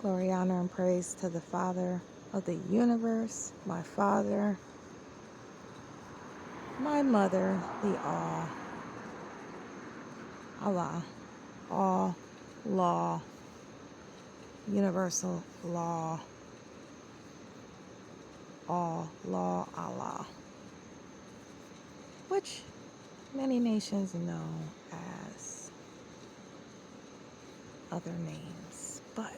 Glory, honor, and praise to the Father of the universe, my Father, my Mother, the All, Allah, All, Law, Universal Law, All, Law, Allah, which many nations know as other names, but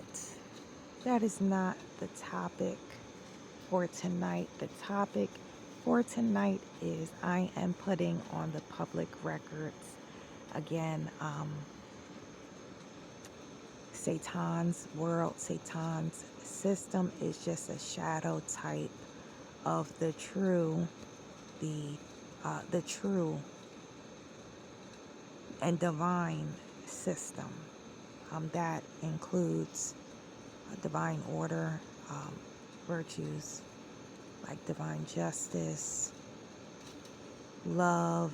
that is not the topic for tonight. The topic for tonight is I am putting on the public records again, Satan's world, Satan's system is just a shadow type of the true, the true and divine system. That includes divine order, virtues like divine justice, love,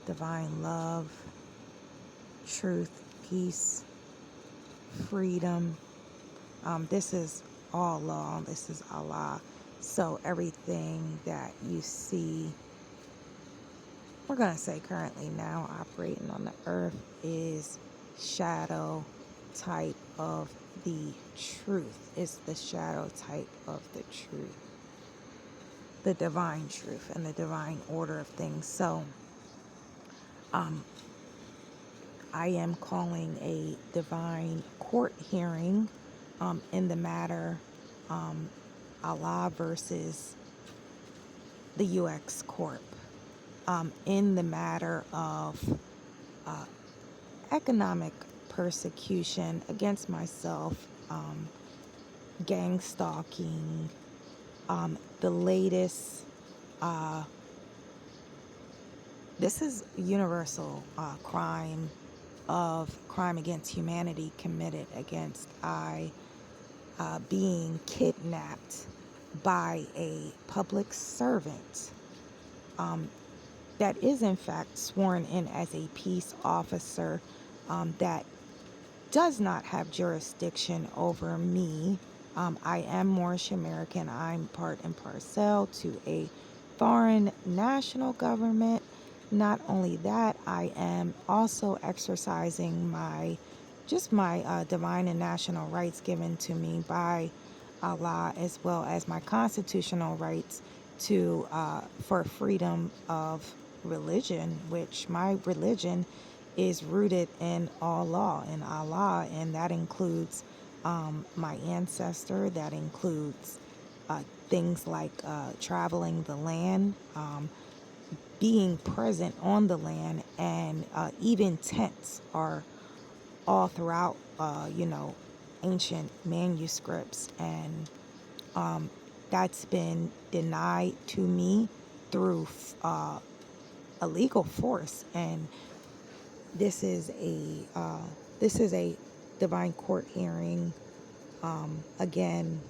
divine love, truth, peace, freedom. This is all law. This is Allah. So everything that you see, we're going to say currently now operating on the earth is shadow type of the truth. It's the shadow type of the truth, the divine truth and the divine order of things. So I am calling a divine court hearing in the matter Allah versus the U.S. Corp, in the matter of economic persecution against myself, gang stalking, the latest, this is universal crime against humanity committed against I being kidnapped by a public servant that is in fact sworn in as a peace officer that does not have jurisdiction over me. I am Moorish American. I'm part and parcel to a foreign national government. Not only that, I am also exercising my divine and national rights given to me by Allah, as well as my constitutional rights to for freedom of religion, which my religion is rooted in in Allah, and that includes my ancestor. That includes things like traveling the land, being present on the land, and even tents are all throughout, ancient manuscripts, and that's been denied to me through a legal force. And this is a divine court hearing. Again,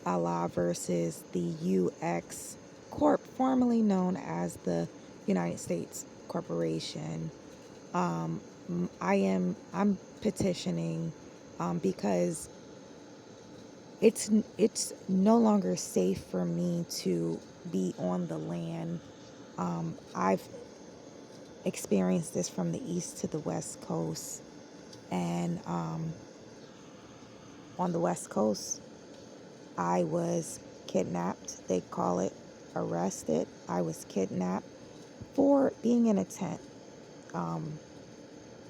Allah versus the U.S. Corp, formerly known as the United States Corporation. I'm petitioning because it's no longer safe for me to be on the land. I've experienced this from the east to the west coast, and on the west coast I was kidnapped. They call it arrested. I was kidnapped for being in a tent on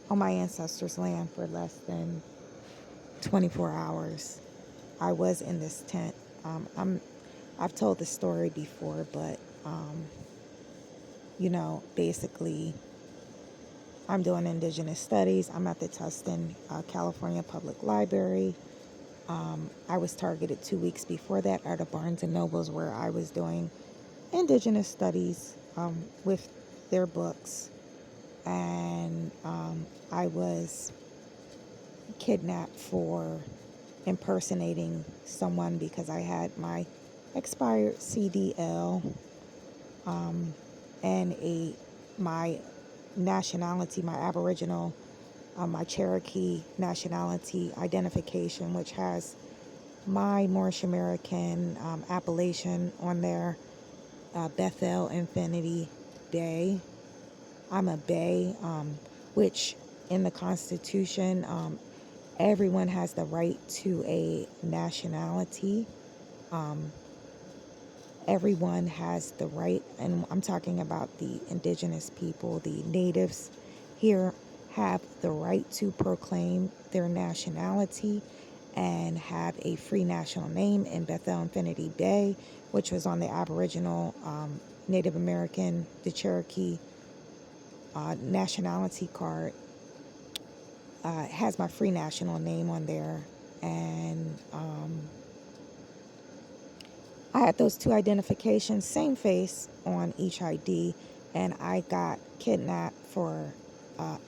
my ancestors' land for less than 24 hours. I was in this tent. I've told this story before, but basically, I'm doing indigenous studies. I'm at the Tustin, California Public Library. I was targeted 2 weeks before that at a Barnes and Nobles where I was doing indigenous studies with their books, and I was kidnapped for impersonating someone because I had my expired CDL and my nationality, my Aboriginal my Cherokee nationality identification, which has my Moorish American appellation on there, Bethel Infinity Bay. I'm a Bay, which in the Constitution, everyone has the right to a nationality. Everyone has the right, and I'm talking about the indigenous people, the natives here have the right to proclaim their nationality and have a free national name in Bethel Infinity Bay, which was on the Aboriginal, Native American, the Cherokee nationality card. It has my free national name on there, and I had those two identifications, same face on each ID, and I got kidnapped for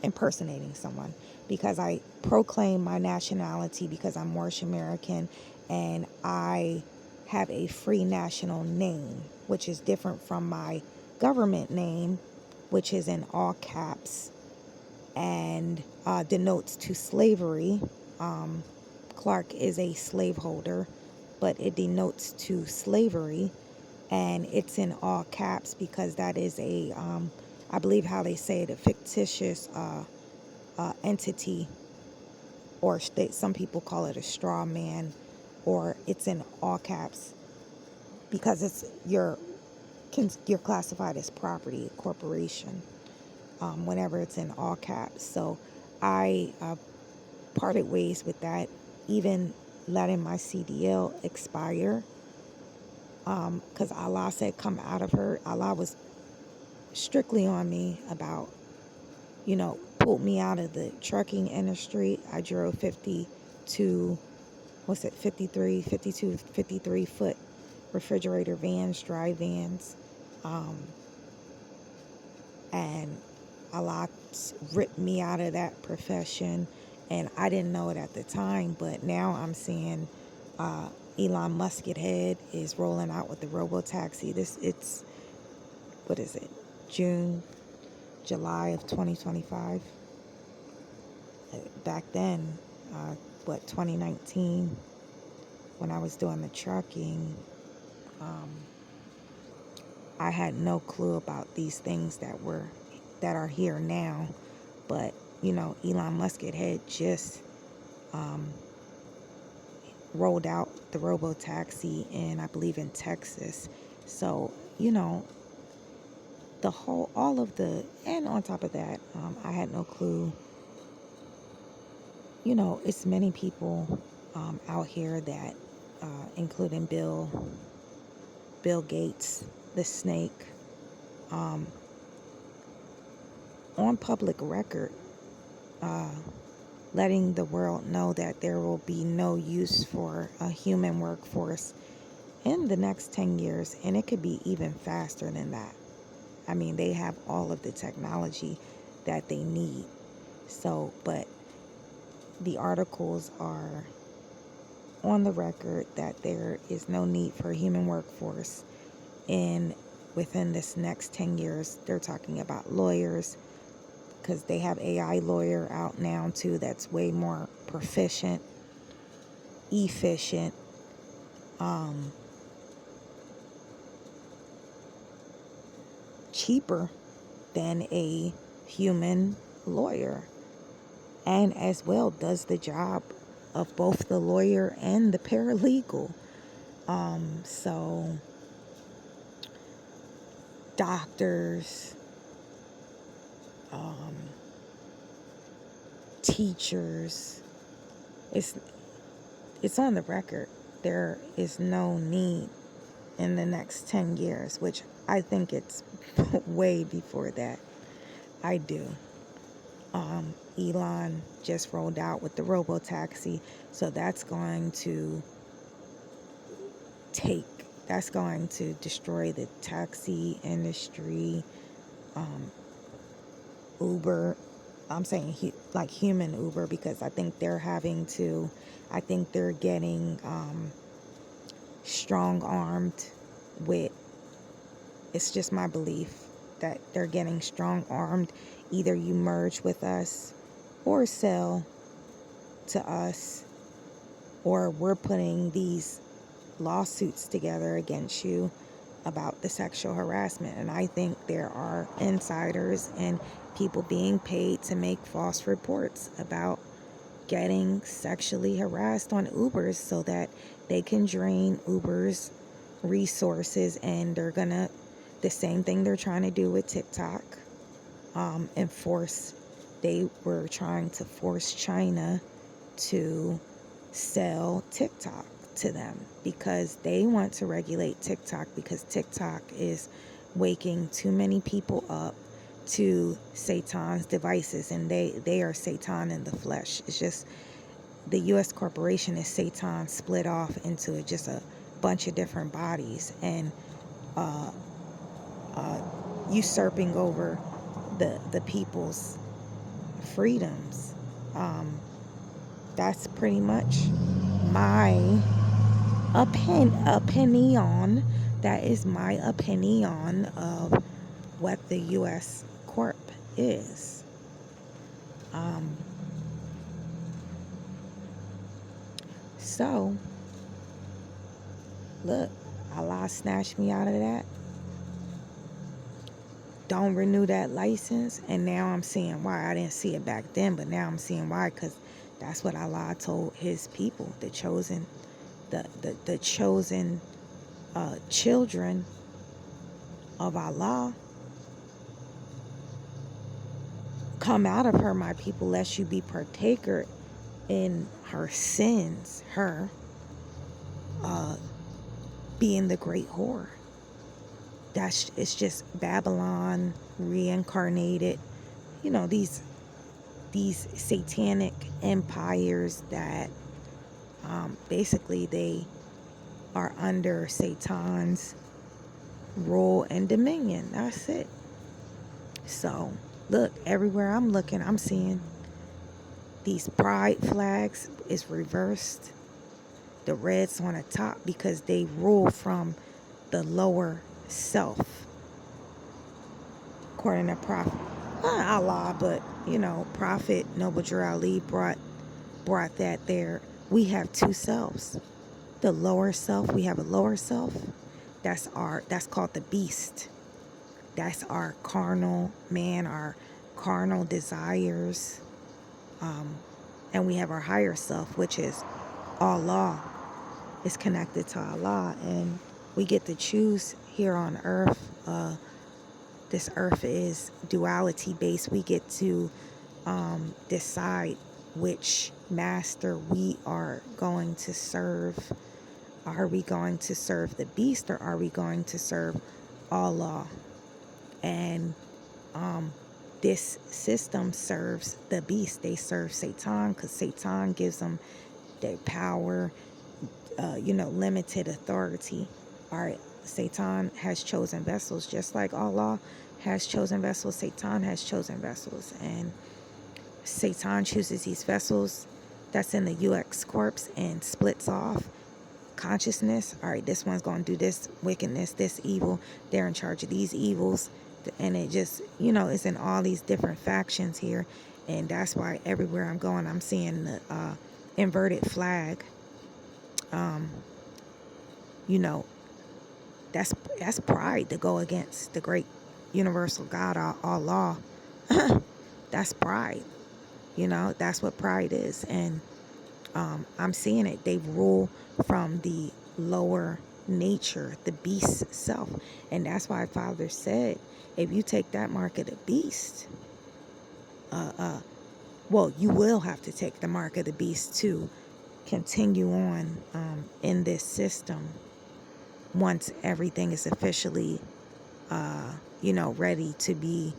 impersonating someone because I proclaim my nationality because I'm Moorish American and I have a free national name, which is different from my government name, which is in all caps and denotes to slavery. Clark is a slaveholder, but it denotes to slavery, and it's in all caps because that is a, I believe how they say it, a fictitious entity, or some people call it a straw man, or it's in all caps because you're classified as property, a corporation, whenever it's in all caps. So I parted ways with that, even letting my CDL expire, because Allah said come out of her. Allah was strictly on me about, pulled me out of the trucking industry. I drove 53 foot refrigerator vans, dry vans, and Allah ripped me out of that profession, and I didn't know it at the time, but now I'm seeing Elon Musk head is rolling out with the robo-taxi. It's what is it, July of 2025. Back then, 2019, when I was doing the trucking, I had no clue about these things that are here now. But Elon Musk had just rolled out the robo-taxi in, I believe, in Texas. So and on top of that, I had no clue. It's many people out here that, including Bill Gates, the snake, on public record, letting the world know that there will be no use for a human workforce in the next 10 years, and it could be even faster than that. I mean, they have all of the technology that they need. So, but the articles are on the record that there is no need for a human workforce within this next 10 years. They're talking about lawyers, because they have AI lawyer out now too that's way more proficient, efficient, cheaper than a human lawyer, and as well does the job of both the lawyer and the paralegal. So doctors, teachers, it's on the record. There is no need in the next 10 years, which I think it's way before that. I do. Elon just rolled out with the robo-taxi, so that's going to destroy the taxi industry. Uber, I'm saying like human Uber, because I think they're getting strong-armed with, it's just my belief that they're getting strong-armed. Either you merge with us or sell to us, or we're putting these lawsuits together against you about the sexual harassment. And I think there are insiders and people being paid to make false reports about getting sexually harassed on Ubers so that they can drain Uber's resources. And they're gonna, the same thing they're trying to do with TikTok, they were trying to force China to sell TikTok to them because they want to regulate TikTok, because TikTok is waking too many people up to Satan's devices, and they are Satan in the flesh. It's just the U.S. corporation is Satan split off into just a bunch of different bodies, and usurping over the people's freedoms. That's pretty much my opinion. That is my opinion of what the U.S. Corp is. So, look, Allah snatched me out of that. Don't renew that license, and now I'm seeing why. I didn't see it back then, but now I'm seeing why, because that's what Allah told his people, the chosen, the chosen children of Allah. Come out of her, my people, lest you be partaker in her sins, her being the great whore. It's just Babylon reincarnated. You know, these satanic empires that basically they are under Satan's rule and dominion. That's it. So look, everywhere I'm looking, I'm seeing these pride flags is reversed. The red's on the top because they rule from the lower self, according to Prophet Allah. But you know, Prophet Noble Drew Ali brought that there. We have two selves. The lower self, we have a lower self. That's called the beast. That's our carnal man, our carnal desires. And we have our higher self, which is Allah. It's connected to Allah, and we get to choose here on earth. This earth is duality based. We get to decide which master we are going to serve. Are we going to serve the beast, or are we going to serve Allah? And this system serves the beast. They serve Satan because Satan gives them their power, limited authority. All right, Satan has chosen vessels, just like Allah has chosen vessels. Satan has chosen vessels, and Satan chooses these vessels that's in the U.S. Corps and splits off consciousness. All right, this one's going to do this wickedness, this evil. They're in charge of these evils, and it just, it's in all these different factions here, and that's why everywhere I'm going, I'm seeing the inverted flag. That's pride to go against the great universal God, Allah. That's pride. That's what pride is. And I'm seeing it. They rule from the lower nature, the beast self. And that's why Father said, if you take that mark of the beast, you will have to take the mark of the beast to continue on in this system once everything is officially, ready to be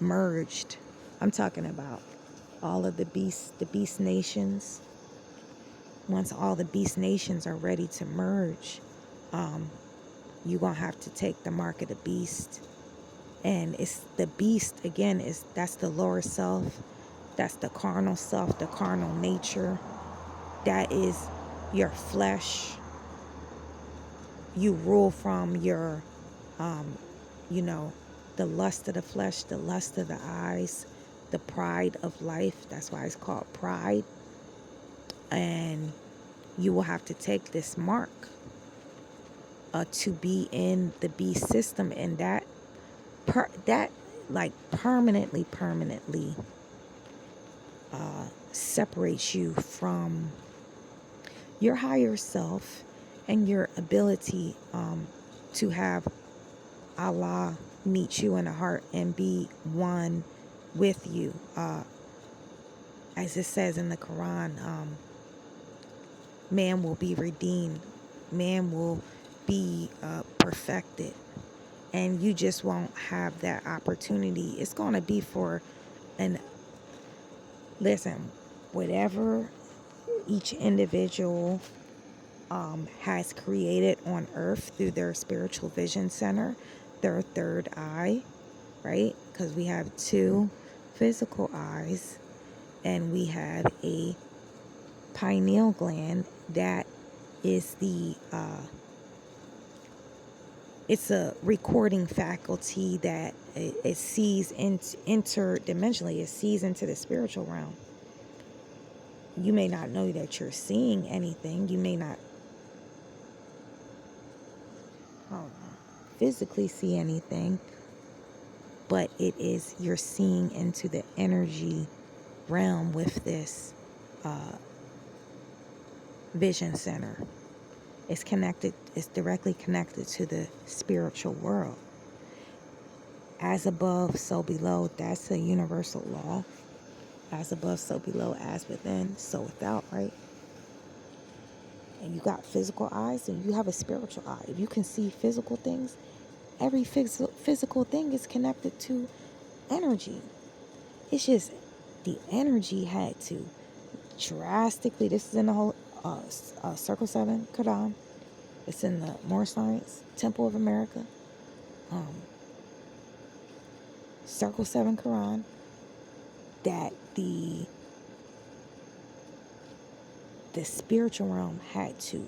merged. I'm talking about all of the beast nations. Once all the beast nations are ready to merge, you're going to have to take the mark of the beast. And it's the beast, again, that's the lower self. That's the carnal self, the carnal nature. That is your flesh. You rule from your, the lust of the flesh, the lust of the eyes, the pride of life. That's why it's called pride. And you will have to take this mark to be in the beast system, and that like permanently separates you from your higher self and your ability to have Allah meet you in the heart and be one with you. As it says in the Quran, man will be redeemed, man will be perfected, and you just won't have that opportunity. It's going to be for an listen, whatever each individual has created on earth through their spiritual vision center, their third eye, right? Because we have two physical eyes and we have a pineal gland that is it's a recording faculty that it sees interdimensionally. It sees into the spiritual realm. You may not know that you're seeing anything. You may not physically see anything, but you're seeing into the energy realm with this vision center. It's directly connected to the spiritual world. As above, so below. That's a universal law. As above, so below. As within, so without, right? And you got physical eyes and you have a spiritual eye. If you can see physical things, every physical thing is connected to energy. It's just the energy had to drastically, this is in the whole Circle 7 Quran. It's in the More Science Temple of America. Circle 7 Quran, that the spiritual realm had to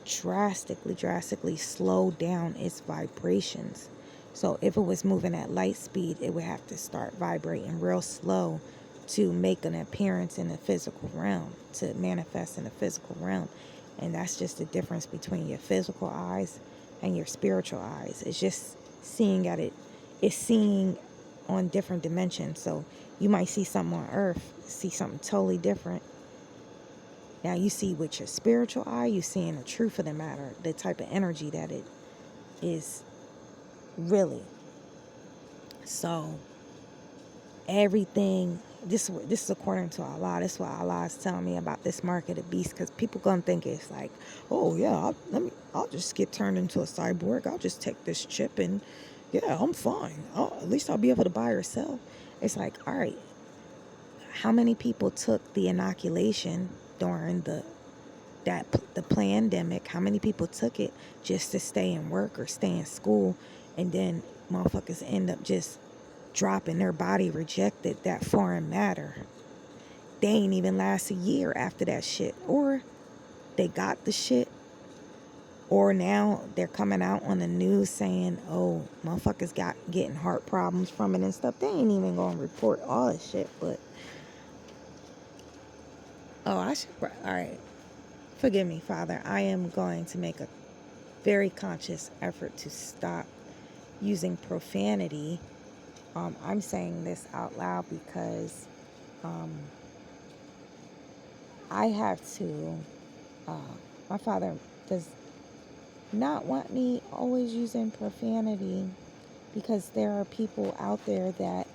drastically slow down its vibrations. So if it was moving at light speed, it would have to start vibrating real slow to make an appearance in the physical realm, to manifest in the physical realm. And that's just the difference between your physical eyes and your spiritual eyes. It's just seeing it's seeing on different dimensions. So you might see something on earth, see something totally different. Now you see with your spiritual eye, you're seeing the truth of the matter, the type of energy that it is really. So everything, this is according to Allah. This is what Allah is telling me about this mark of the beast, because people gonna think it's like, oh yeah, I'll just get turned into a cyborg. I'll just take this chip and yeah, I'm fine. At least I'll be able to buy or sell. It's like, all right, how many people took the inoculation during the pandemic? How many people took it just to stay in work or stay in school, and then motherfuckers end up just dropping their body, rejected that foreign matter? They ain't even last a year after that shit, or they got the shit, or now they're coming out on the news saying, oh, motherfuckers getting heart problems from it and stuff. They ain't even gonna report all this shit. But all right, forgive me, Father. I am going to make a very conscious effort to stop using profanity. I'm saying this out loud because I have to, my father does not want me always using profanity, because there are people out there that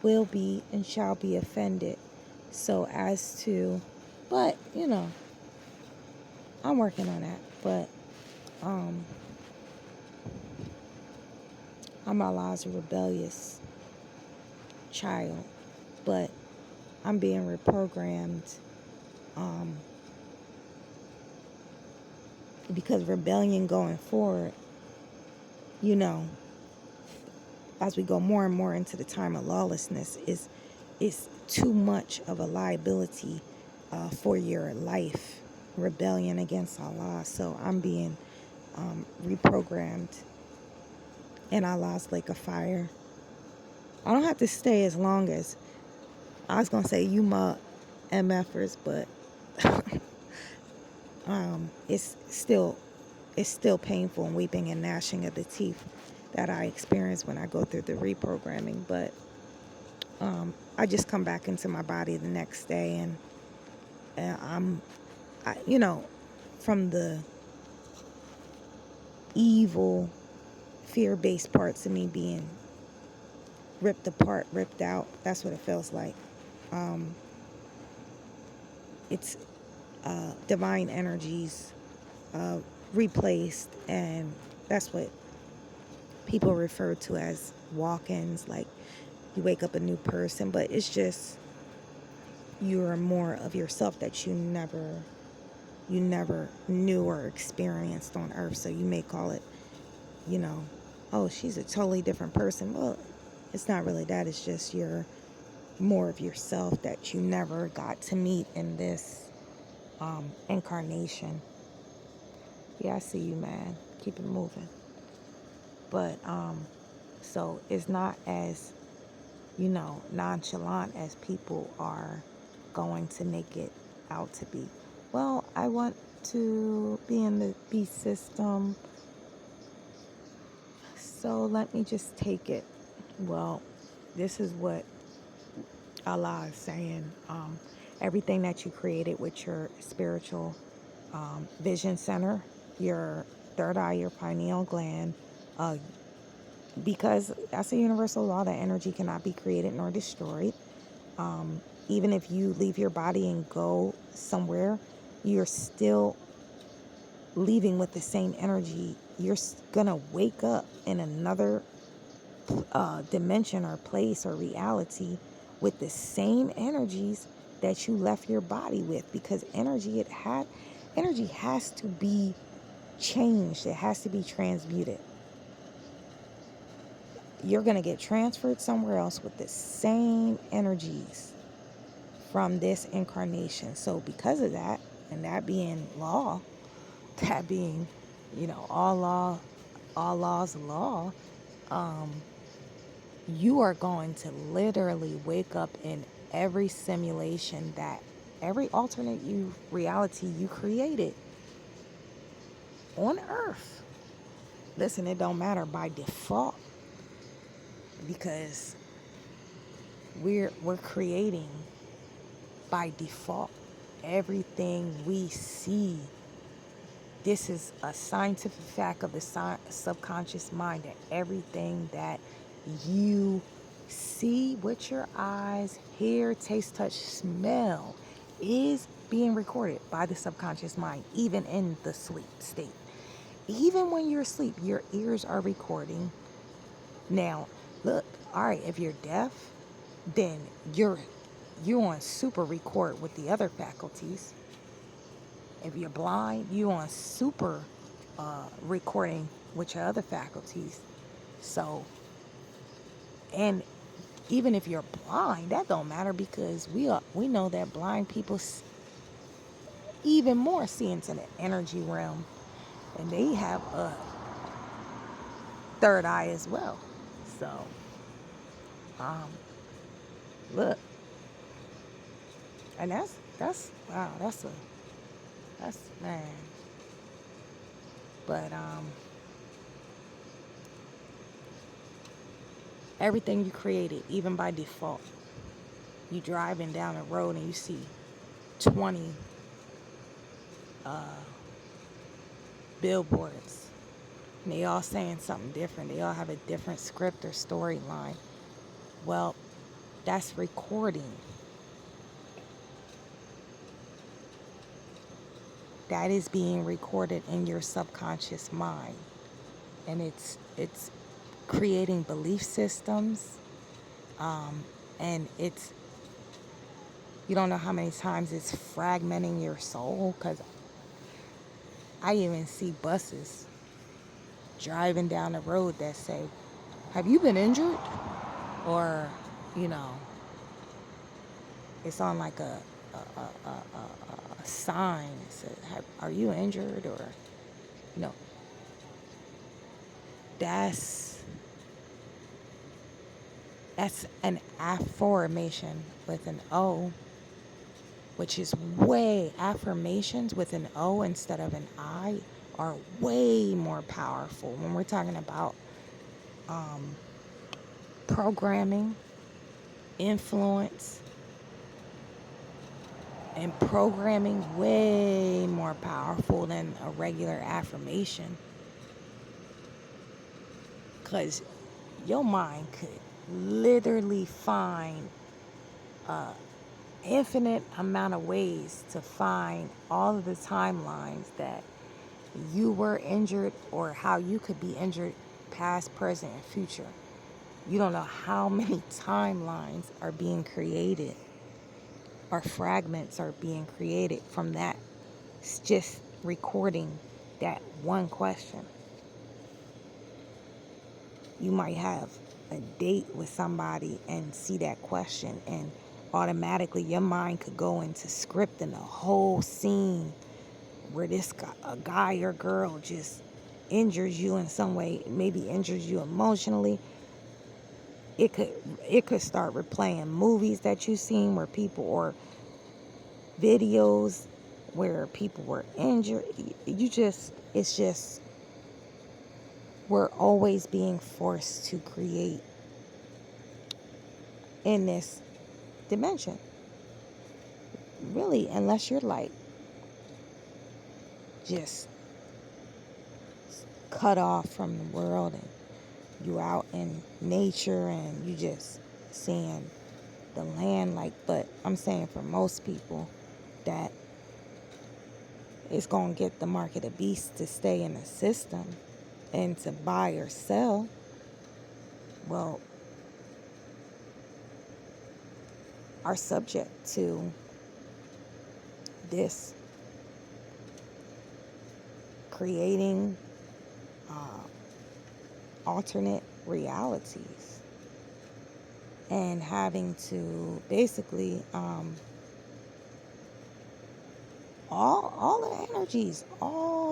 will be and shall be offended. So but I'm working on that. But I'm Allah's rebellious child, but I'm being reprogrammed because rebellion going forward, as we go more and more into the time of lawlessness, is too much of a liability for your life, rebellion against Allah. So I'm being reprogrammed in Allah's lake of fire. I don't have to stay as long as, I was going to say you MFers, but it's still painful and weeping and gnashing of the teeth that I experience when I go through the reprogramming. But I just come back into my body the next day, and from the evil, fear-based parts of me being ripped apart, ripped out. That's what it feels like. It's divine energies replaced, and that's what people refer to as walk-ins. Like, you wake up a new person, but it's just you're more of yourself that you never knew or experienced on earth. So you may call it, oh, she's a totally different person. Well, it's not really that. It's just you're more of yourself that you never got to meet in this incarnation. Yeah, I see you, man. Keep it moving. But so it's not as nonchalant as people are going to make it out to be. Well, I want to be in the beast system, so let me just take it. Well, this is what Allah is saying. Everything that you created with your spiritual vision center, your third eye, your pineal gland, because that's a universal law that energy cannot be created nor destroyed. Even if you leave your body and go somewhere, you're still leaving with the same energy. You're gonna wake up in another dimension or place or reality with the same energies that you left your body with, because energy has to be changed. It has to be transmuted. You're going to get transferred somewhere else with the same energies from this incarnation. So because of that, and that being law, that being, all laws law, you are going to literally wake up in every simulation, that every alternate reality you created on earth. Listen, it don't matter by default, because we're creating by default everything we see. This is a scientific fact of the subconscious mind, that everything that you see with your eyes, hear, taste, touch, smell is being recorded by the subconscious mind, even in the sleep state. Even when you're asleep, your ears are recording. Now, look, all right, if you're deaf, then you're on super record with the other faculties. If you're blind, you're on super recording with your other faculties. So, and even if you're blind, that don't matter, because we know that blind people even more see into the energy realm, and they have a third eye as well. So, look, and that's wow, that's man. But everything you created, even by default, you driving down a road and you see 20 billboards, and they all saying something different. They all have a different script or storyline. Well, that's recording. That is being recorded in your subconscious mind, and it's creating belief systems, and it's, you don't know how many times it's fragmenting your soul, because I even see buses driving down the road that say, have you been injured? Or, it's on like a sign that says, are you injured? Or, that's That's an affirmation with an O, which is way, affirmations with an O instead of an I are way more powerful when we're talking about programming, influence, and programming way more powerful than a regular affirmation, because your mind could literally find infinite amount of ways to find all of the timelines that you were injured or how you could be injured, past, present, and future. You don't know how many timelines are being created or fragments are being created from that. It's just recording that one question. You might have a date with somebody and see that question, and automatically your mind could go into scripting a whole scene where this guy, a guy or girl just injures you in some way, maybe injures you emotionally. It could start replaying movies that you've seen where people, or videos where people were injured. It's just, we're always being forced to create in this dimension. Really, unless you're like just cut off from the world and you out in nature and you just seeing the land, like, but I'm saying for most people that it's going to get the mark of the beast to stay in the system and to buy or sell. Well, are subject to this creating alternate realities and having to basically all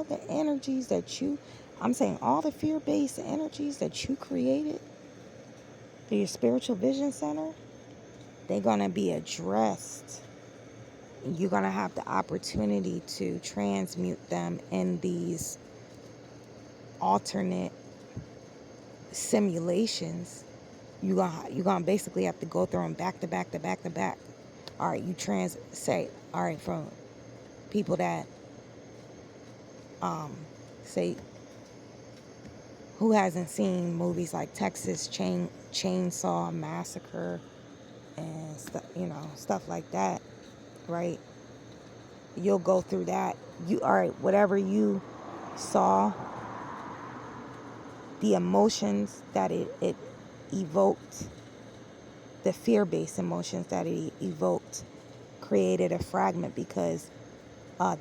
the energies that you, I'm saying all the fear-based energies that you created through your spiritual vision center, they're going to be addressed. You're going to have the opportunity to transmute them in these alternate simulations. You're gonna basically have to go through them back to back to back to back. All right, all right, from people that say, who hasn't seen movies like Texas Chainsaw Massacre and stuff, stuff like that, right? You'll go through that. All right, whatever you saw, the emotions that it evoked, the fear-based emotions that it evoked, created a fragment, because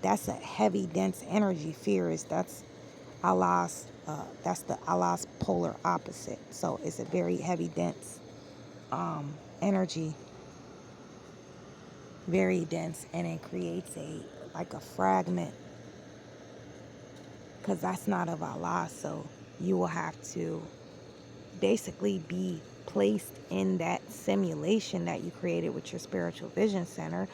that's a heavy, dense energy. Fear is, that's the Allah's polar opposite. So it's a very heavy, dense energy, very dense, and it creates like a fragment, because that's not of Allah. So you will have to basically be placed in that simulation that you created with your spiritual vision center.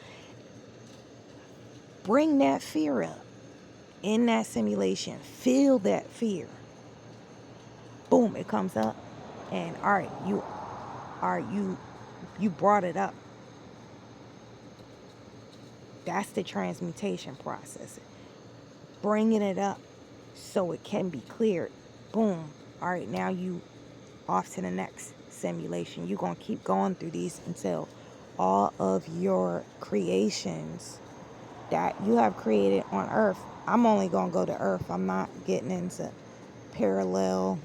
Bring that fear up in that simulation. Feel that fear. Boom, it comes up, and all right, you brought it up. That's the transmutation process. Bringing it up so it can be cleared. Boom. All right, now you off to the next simulation. You're going to keep going through these until all of your creations that you have created on Earth. I'm only going to go to Earth. I'm not getting into parallel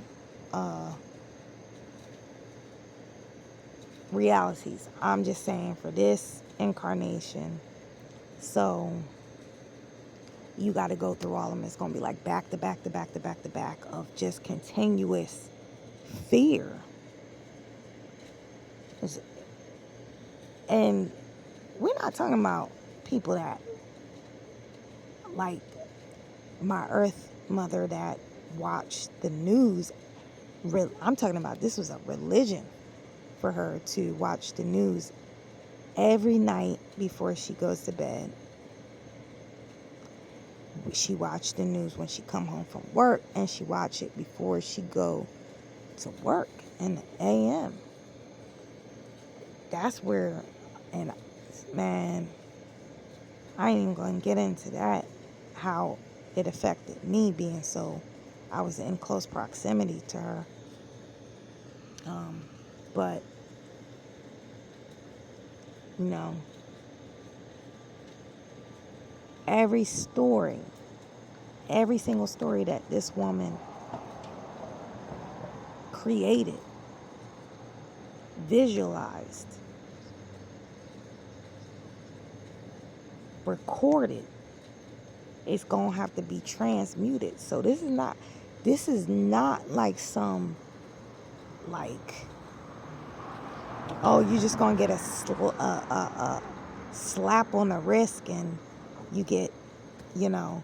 realities. I'm just saying for this incarnation. So you got to go through all of them. It's going to be like back to back to back to back to back of just continuous fear. And we're not talking about people that, like my Earth mother that watched the news. I'm talking about, this was a religion. for her to watch the news every night before she goes to bed. She watched the news when she come home from work, and she watch it before she go to work in the a.m. That's where, and man, I ain't even gonna get into that, how it affected me being so, I was in close proximity to her. But, you know, every story, every single story that this woman created, visualized, recorded, is going to have to be transmuted. So this is not like some, like, oh, you just going to get a slap on the wrist and you get, you know,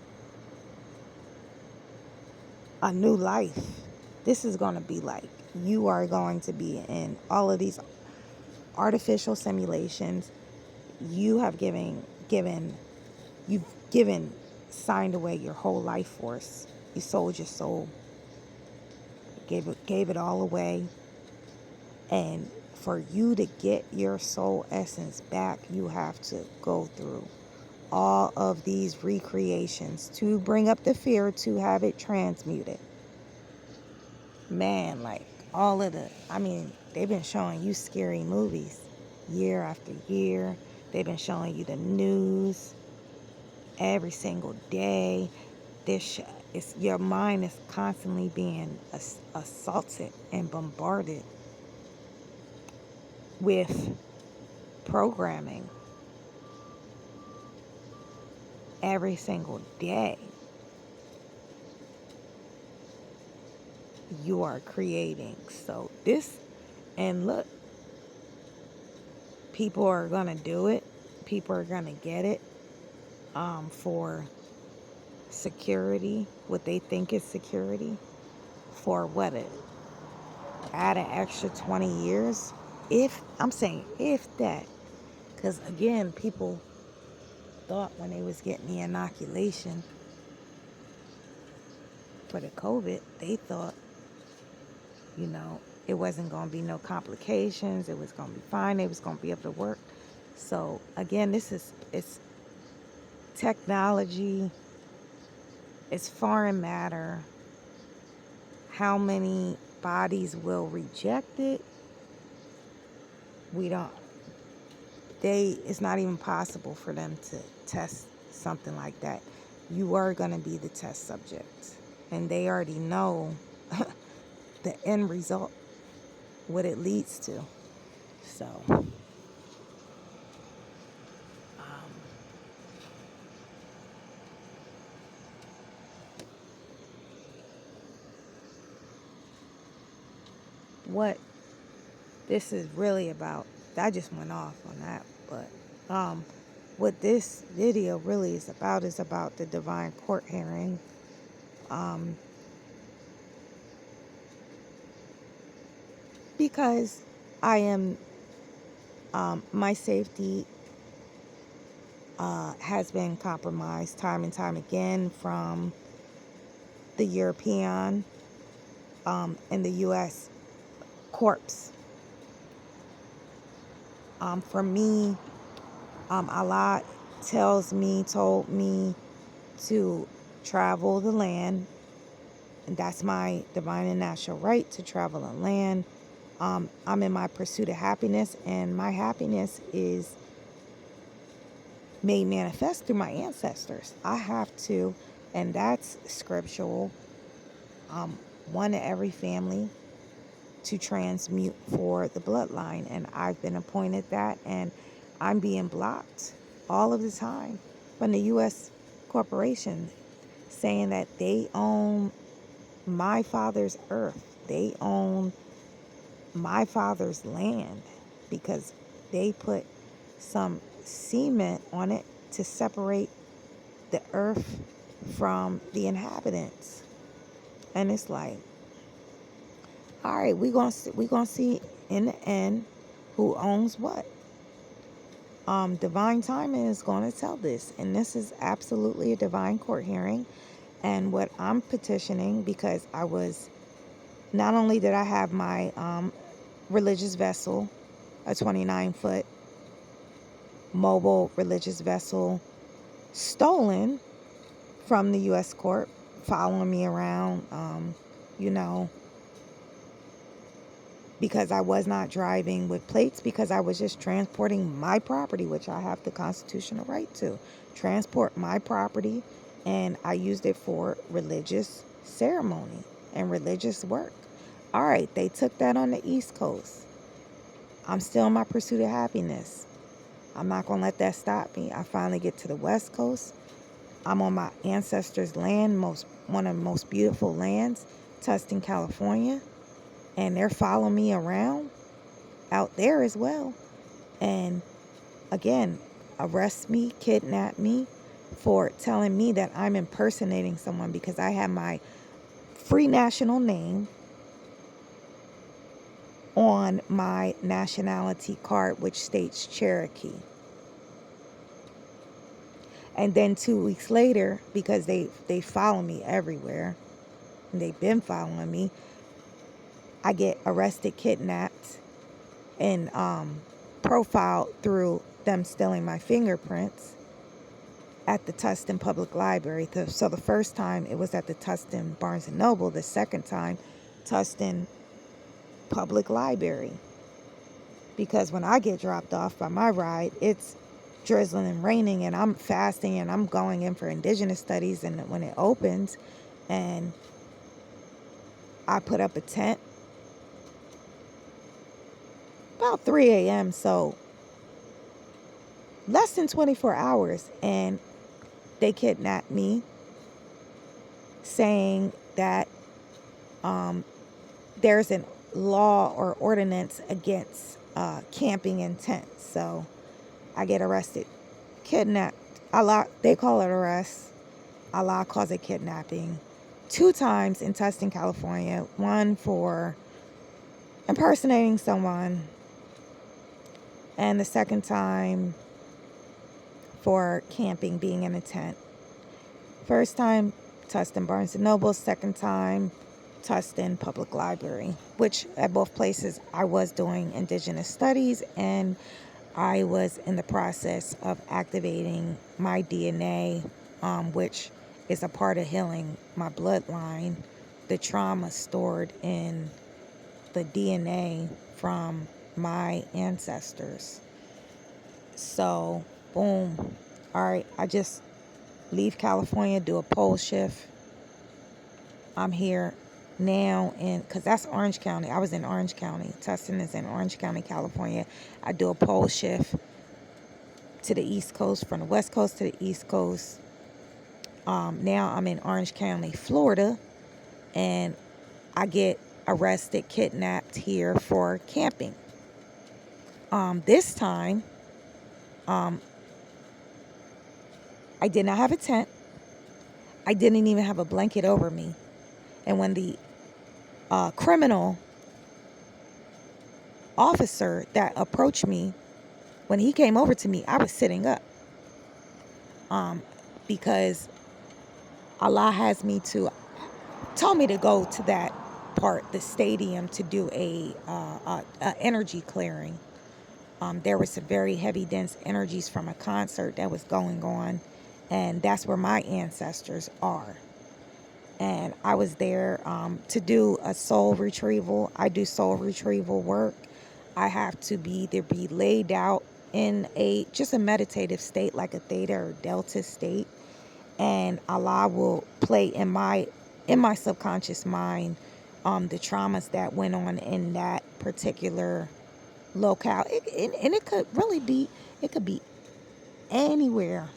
a new life. This is going to be like, you are going to be in all of these artificial simulations. You have signed away your whole life force. You sold your soul, gave it all away. And for you to get your soul essence back, you have to go through all of these recreations to bring up the fear, to have it transmuted. Man, like, they've been showing you scary movies year after year. They've been showing you the news every single day. Your mind is constantly being assaulted and bombarded with programming every single day. You are creating. So and look, people are going to do it. People are going to get it for security, what they think is security, for add an extra 20 years. If that, because again, people thought when they was getting the inoculation for the COVID, they thought, it wasn't going to be no complications. It was going to be fine. They was going to be able to work. So again, it's technology. It's foreign matter. How many bodies will reject it? It's not even possible for them to test something like that. You are going to be the test subject. And they already know the end result, what it leads to. So, what this is really about, I just went off on that, but what this video really is about the divine court hearing. Because I am, my safety has been compromised time and time again from the European and the U.S. corps. For me, Allah told me to travel the land, and that's my divine and natural right to travel the land. I'm in my pursuit of happiness, and my happiness is made manifest through my ancestors. I have to, and that's scriptural, one in every family to transmute for the bloodline. And I've been appointed that, and I'm being blocked all of the time from the U.S. corporation, saying that they own my father's earth. They own my father's land because they put some cement on it to separate the earth from the inhabitants. And it's like, all right, we're gonna see in the end, who owns what. Divine timing is going to tell this, and this is absolutely a divine court hearing. And what I'm petitioning, because I was, not only did I have my religious vessel, a 29-foot mobile religious vessel, stolen from the U.S. Corp, following me around, you know, because I was not driving with plates, because I was just transporting my property, which I have the constitutional right to transport my property, and I used it for religious ceremony and religious work. All right, they took that on the East Coast. I'm still in my pursuit of happiness. I'm not going to let that stop me. I finally get to the West Coast. I'm on my ancestors' land, one of the most beautiful lands, Tustin, California. And they're following me around out there as well. And again, arrest me, kidnap me for telling me that I'm impersonating someone, because I have my free national name on my nationality card, which states Cherokee. And then 2 weeks later, because they follow me everywhere, and they've been following me, I get arrested, kidnapped, and profiled through them stealing my fingerprints at the Tustin Public Library. So the first time it was at the Tustin Barnes & Noble. The second time, Tustin Public Library. Because when I get dropped off by my ride, it's drizzling and raining, and I'm fasting, and I'm going in for indigenous studies. And when it opens, and I put up a tent about 3 a.m., so less than 24 hours, and they kidnapped me, saying that there's a law or ordinance against camping in tents. So I get arrested, kidnapped. They call it arrest. Allah calls it kidnapping. 2 times in Tustin, California. One for impersonating someone, and the second time for camping, being in a tent. First time, Tustin Barnes & Noble. Second time, Tustin Public Library, which at both places I was doing indigenous studies, and I was in the process of activating my DNA, which is a part of healing my bloodline, the trauma stored in the DNA from my ancestors. So, boom. All right, I just leave California, do a pole shift. I'm here now because that's Orange County. I was in Orange County. Tustin is in Orange County, California. I do a pole shift to the East Coast, from the West Coast to the East Coast. Now I'm in Orange County, Florida, and I get arrested, kidnapped here for camping. This time, I did not have a tent. I didn't even have a blanket over me. And when the criminal officer that approached me, when he came over to me, I was sitting up. Because Allah has me told me to go to that part, the stadium, to do a energy clearing. There were some very heavy, dense energies from a concert that was going on, and that's where my ancestors are. And I was there to do a soul retrieval. I do soul retrieval work. I have to either be laid out in just a meditative state, like a theta or delta state, and Allah will play in my subconscious mind the traumas that went on in that particular locale. And it could really be, it could be anywhere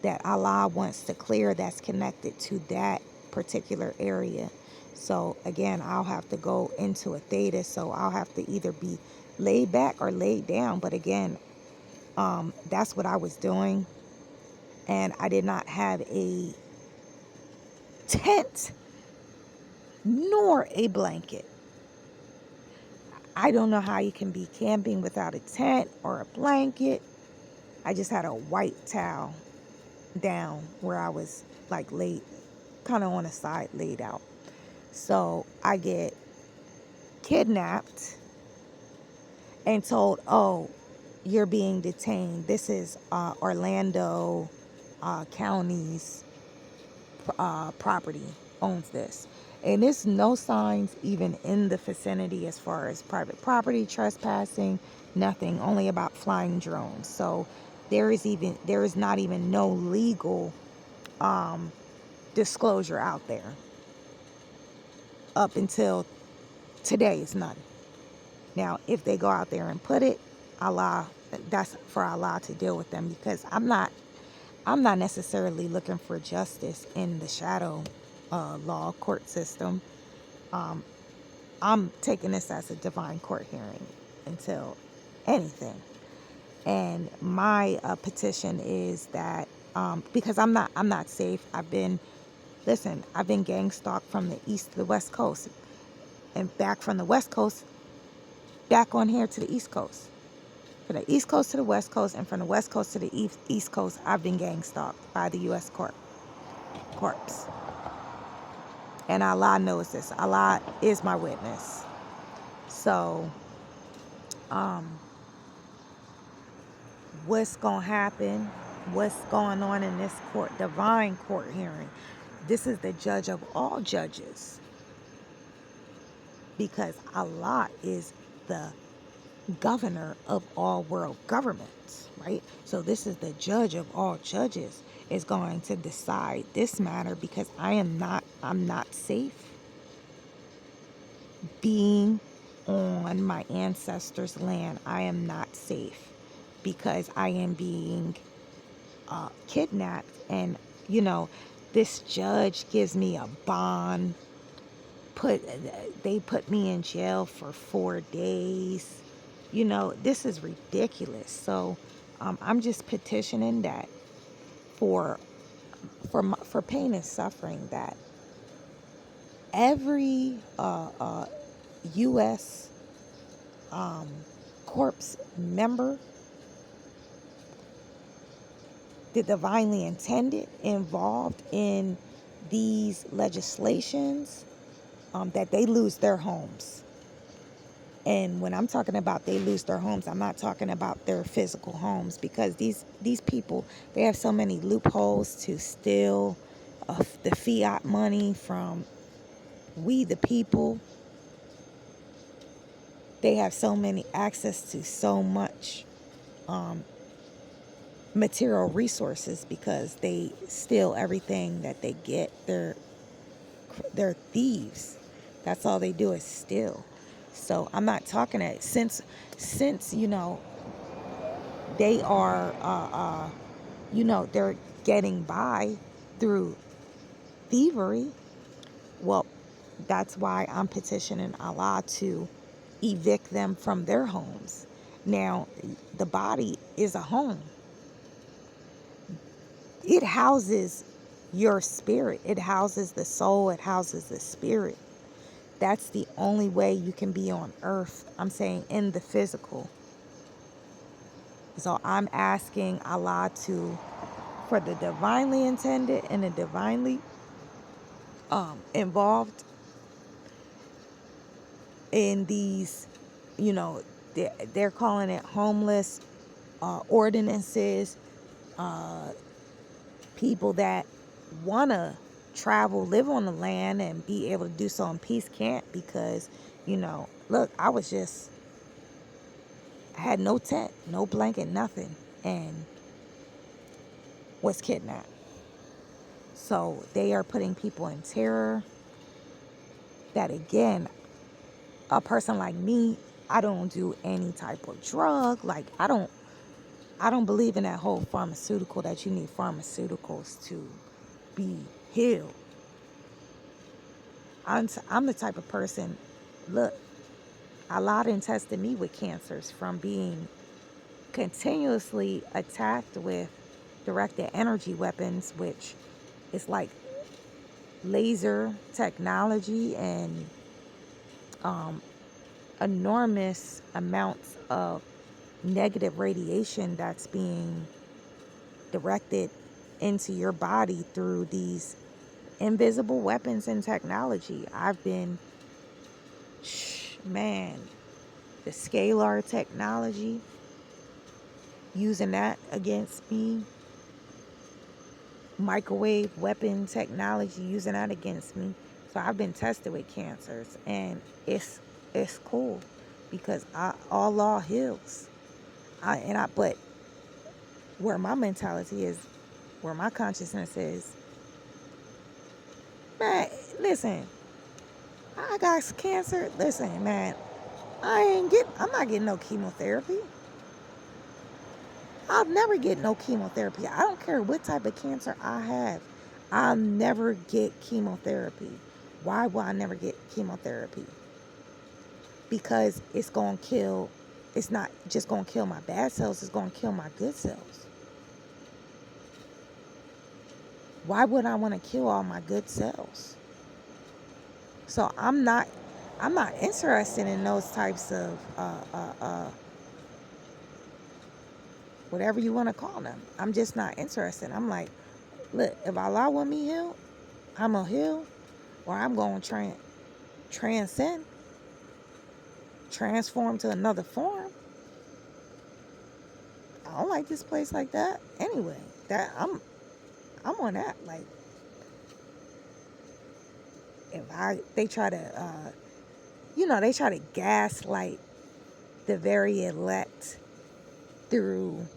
that Allah wants to clear that's connected to that particular area. So again, I'll have to go into a theta, so I'll have to either be laid back or laid down. But again, that's what I was doing, and I did not have a tent nor a blanket. I don't know how you can be camping without a tent or a blanket. I just had a white towel down where I was like laid, kind of on the side, laid out. So I get kidnapped and told, oh, you're being detained. This is Orlando County's property, owns this. And there's no signs even in the vicinity as far as private property, trespassing, nothing, only about flying drones. So there is not even no legal disclosure out there. Up until today, it's none. Now, if they go out there and put it, Allah, that's for Allah to deal with them, because I'm not necessarily looking for justice in the shadow law court system. I'm taking this as a divine court hearing until anything. And my petition is that because I'm not safe. I've been gang stalked from the east to the west coast, and back from the west coast back on here to the east coast. From the east coast to the west coast, and from the west coast to the east coast, I've been gang stalked by the U.S. Corps. And Allah knows this. Allah is my witness. So, what's going to happen? What's going on in this divine court hearing? This is the judge of all judges. Because Allah is the governor of all world governments, right? So this is the judge of all judges is going to decide this matter, because I'm not safe being on my ancestors' land. I am not safe because I am being kidnapped, and this judge gives me a bond. They put me in jail for 4 days. This is ridiculous. So I'm just petitioning that for pain and suffering, that every U.S. Corps member, the divinely intended, involved in these legislations, that they lose their homes. And when I'm talking about they lose their homes, I'm not talking about their physical homes, because these people, they have so many loopholes to steal the fiat money from we the people. They have so many access to so much material resources, because they steal everything that they get. They're thieves. That's all they do is steal. So I'm not talking that since they are they're getting by through thievery. Well, that's why I'm petitioning Allah to evict them from their homes. Now, the body is a home. It houses your spirit. It houses the soul. It houses the spirit. That's the only way you can be on earth. I'm saying in the physical. So I'm asking Allah for the divinely intended and the divinely involved in these, they're calling it homeless ordinances. People that want to travel, live on the land, and be able to do so in peace can't, because, look, I had no tent, no blanket, nothing, and was kidnapped. So they are putting people in terror. That, again, a person like me, I don't do any type of drug. Like, I don't believe in that whole pharmaceutical, that you need pharmaceuticals to be healed. I'm the type of person, look, Allah done tested me with cancers from being continuously attacked with directed energy weapons, which is like laser technology and enormous amounts of negative radiation that's being directed into your body through these invisible weapons and technology. I've been, man, the scalar technology, using that against me, microwave weapon technology, using that against me. So I've been tested with cancers, and it's cool because all law heals. But where my mentality is, where my consciousness is, man, listen, I got cancer. Listen, man, I'm not getting no chemotherapy. I'll never get no chemotherapy. I don't care what type of cancer I have. I'll never get chemotherapy. Why will I never get chemotherapy? Because it's not just going to kill my bad cells, it's going to kill my good cells. Why would I want to kill all my good cells? So I'm not interested in those types of whatever you want to call them. I'm just not interested. I'm like, look, if Allah want me healed, I'm going to heal, or I'm going to transcend, transform to another form. I don't like this place like that. Anyway, that I'm on that. Like, they try to, they try to gaslight the very elect through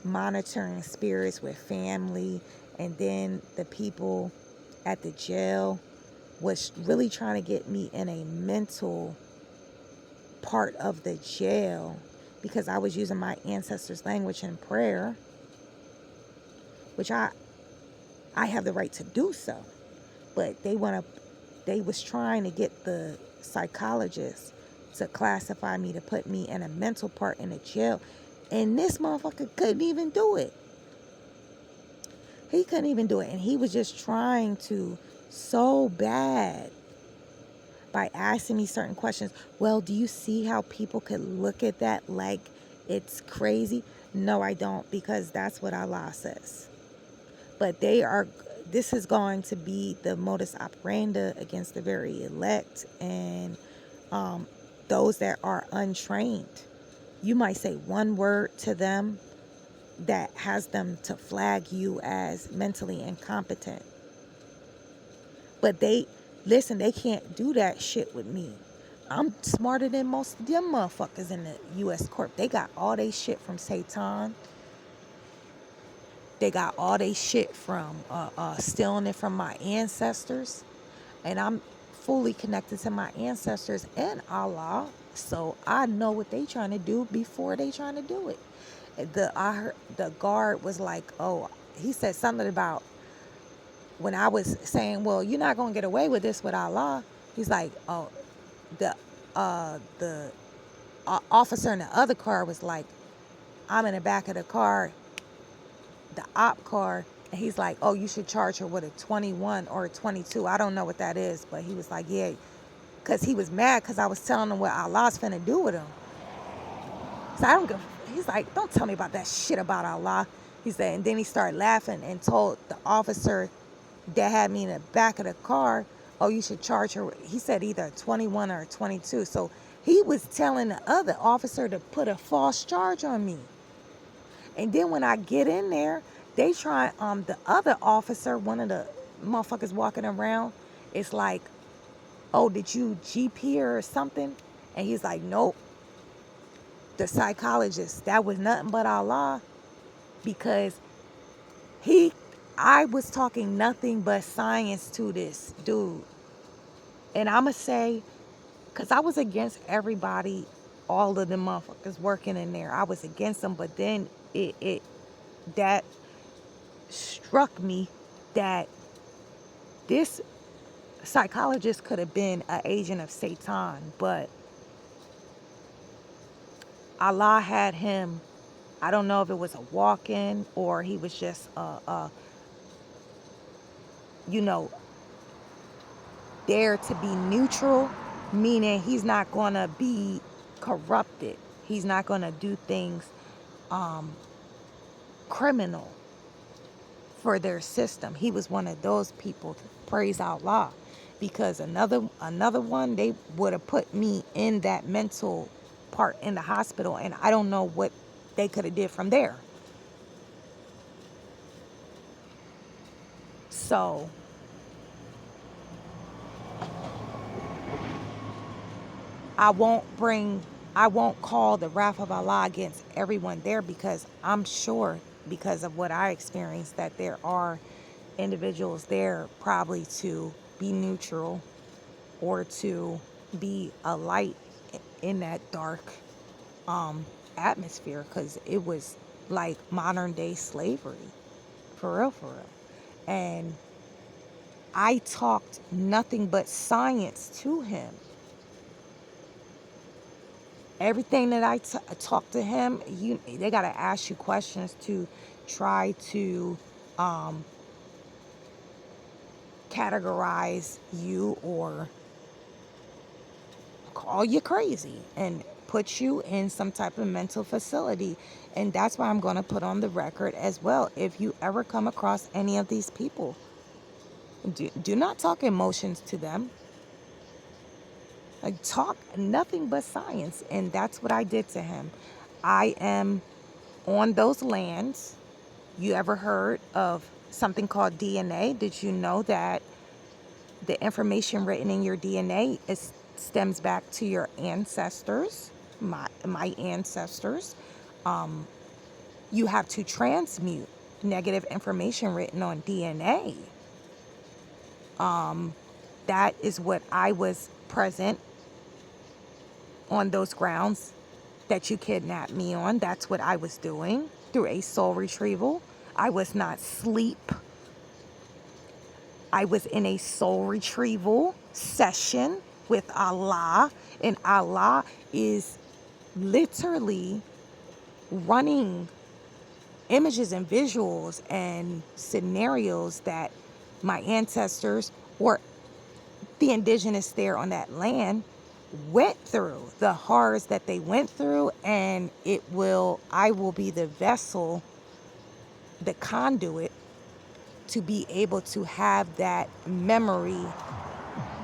monitoring spirits with family, and then the people at the jail was really trying to get me in a mental part of the jail because I was using my ancestors' language in prayer, which I have the right to do so. But they was trying to get the psychologist to classify me, to put me in a mental part in the jail. And this motherfucker couldn't even do it. He couldn't even do it. And he was just trying to so bad by asking me certain questions. Well, do you see how people could look at that like it's crazy? No, I don't, because that's what Allah says. But this is going to be the modus operandi against the very elect and those that are untrained. You might say one word to them that has them to flag you as mentally incompetent. But they can't do that shit with me. I'm smarter than most of them motherfuckers in the U.S. Corp. They got all they shit from Satan. They got all they shit from stealing it from my ancestors. And I'm fully connected to my ancestors and Allah. So I know what they trying to do before they trying to do it. The guard was like, oh, he said something about when I was saying, well, you're not going to get away with this with Allah. He's like, oh, the officer in the other car was like, I'm in the back of the car, the op car, and he's like, oh, you should charge her with a 21 or a 22. I don't know what that is, but he was like, yeah, because he was mad because I was telling him what Allah's finna do with him. So I don't give. He's like, don't tell me about that shit about Allah. He said, and then he started laughing and told the officer that had me in the back of the car, oh, you should charge her. He said either a 21 or a 22. So he was telling the other officer to put a false charge on me. And then when I get in there, they try, the other officer, one of the motherfuckers walking around, it's like, oh, did you GP her or something? And he's like, nope. The psychologist, that was nothing but Allah, because I was talking nothing but science to this dude. And I'ma say, because I was against everybody, all of the motherfuckers working in there. I was against them, but then that struck me that this psychologist could have been an agent of Satan, but Allah had him. I don't know if it was a walk-in or he was just there to be neutral meaning he's not going to be corrupted. He's not going to do things criminal for their system. He was one of those people. Praise Allah. Because another one, they would have put me in that mental part in the hospital, and I don't know what they could have did from there. So I won't call the wrath of Allah against everyone there, because I'm sure, because of what I experienced, that there are individuals there probably to be neutral or to be a light in that dark atmosphere, because it was like modern day slavery, for real, for real. And I talked nothing but science to him. Everything that I talk to him, they got to ask you questions to try to categorize you or call you crazy and put you in some type of mental facility. And that's why I'm going to put on the record as well. If you ever come across any of these people, do not talk emotions to them. Like, talk nothing but science. And that's what I did to him. I am on those lands. You ever heard of something called DNA? Did you know that the information written in your DNA stems back to your ancestors, my ancestors? You have to transmute negative information written on DNA. That is what I was present on those grounds that you kidnapped me on. That's what I was doing through a soul retrieval. I was not asleep. I was in a soul retrieval session with Allah, and Allah is literally running images and visuals and scenarios that my ancestors or the indigenous there on that land went through, the horrors that they went through. And I will be the vessel, the conduit, to be able to have that memory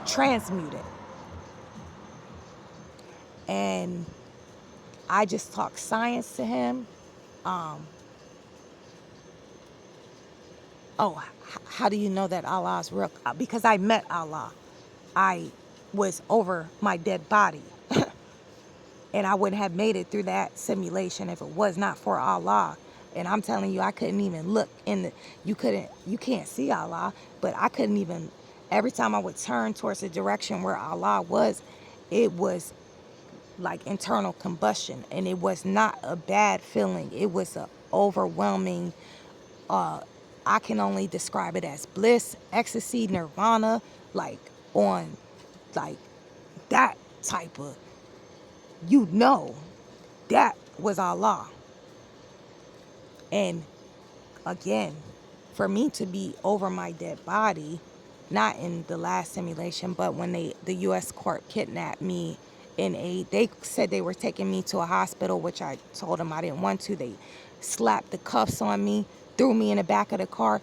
transmuted. And I just talk science to him. How do you know that Allah is real? Because I met Allah. I was over my dead body. And I wouldn't have made it through that simulation if it was not for Allah. And I'm telling you, I couldn't even look you can't see Allah, but I couldn't even, every time I would turn towards the direction where Allah was, it was like internal combustion. And it was not a bad feeling. It was a overwhelming, I can only describe it as bliss, ecstasy, nirvana, like on like that type of, that was Allah. And again, for me to be over my dead body, not in the last simulation, but when the U.S. Corp kidnapped me they said they were taking me to a hospital, which I told them I didn't want to. They slapped the cuffs on me, threw me in the back of the car,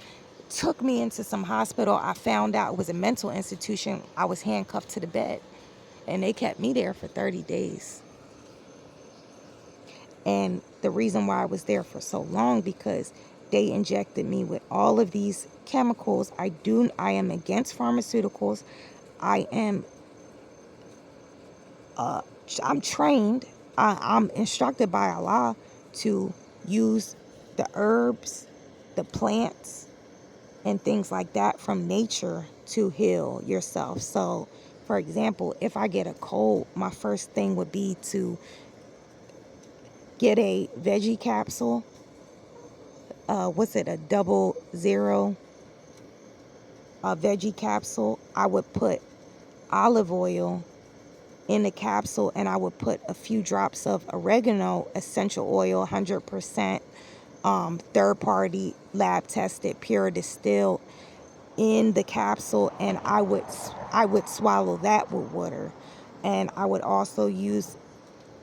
took me into some hospital. I found out it was a mental institution. I was handcuffed to the bed, and they kept me there for 30 days. And the reason why I was there for so long, because they injected me with all of these chemicals. I am against pharmaceuticals. I'm trained. I'm instructed by Allah to use the herbs, the plants, and things like that from nature to heal yourself. So, for example, if I get a cold, my first thing would be to get a veggie capsule. What's it, a 00 veggie capsule? I would put olive oil in the capsule, and I would put a few drops of oregano essential oil, 100% third party lab tested, pure distilled, in the capsule, and I would swallow that with water. And I would also use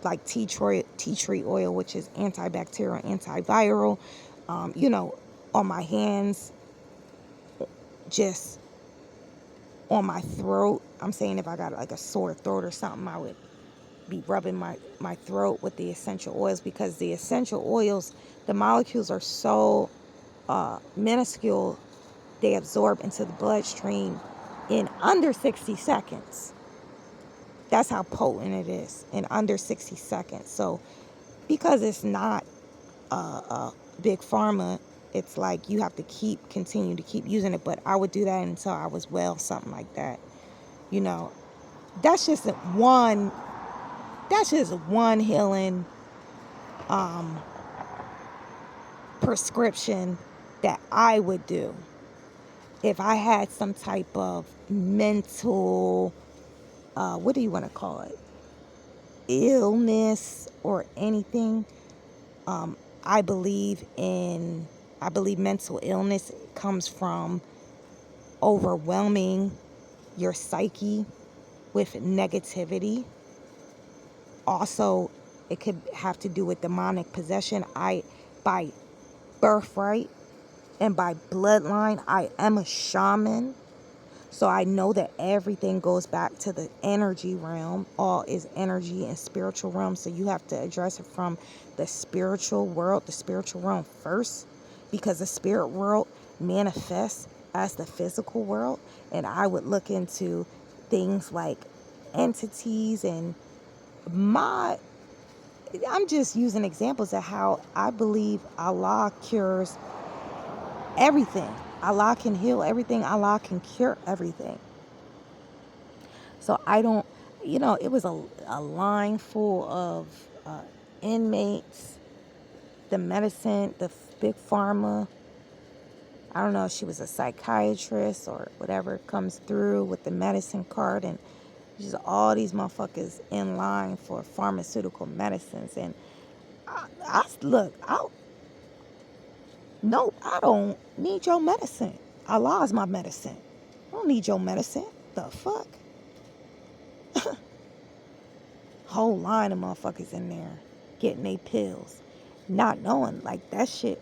like tea tree oil, which is antibacterial, antiviral, you know, on my hands, just on my throat. I'm saying if I got like a sore throat or something, I would be rubbing my throat with the essential oils, because the essential oils, the molecules are so minuscule, they absorb into the bloodstream in under 60 seconds. That's how potent it is, in under 60 seconds. So because it's not big pharma, it's like you have to continue to keep using it. But I would do that until I was well, something like that. You know, that's just one. That's just one healing prescription that I would do if I had some type of mental, what do you want to call it, illness or anything. I believe mental illness comes from overwhelming your psyche with negativity. Also, it could have to do with demonic possession. By birthright and by bloodline, I am a shaman. So I know that everything goes back to the energy realm. All is energy and spiritual realm. So you have to address it from the spiritual world, the spiritual realm first, because the spirit world manifests as the physical world. And I would look into things like entities and I'm just using examples of how I believe Allah cures everything. Allah can heal everything. Allah can cure everything. So I don't, it was a line full of inmates, the medicine, the big pharma. I don't know if she was a psychiatrist or whatever comes through with the medicine card, and just all these motherfuckers in line for pharmaceutical medicines. And nope, I don't need your medicine. Allah is my medicine. I don't need your medicine. The fuck? Whole line of motherfuckers in there getting their pills, not knowing like that shit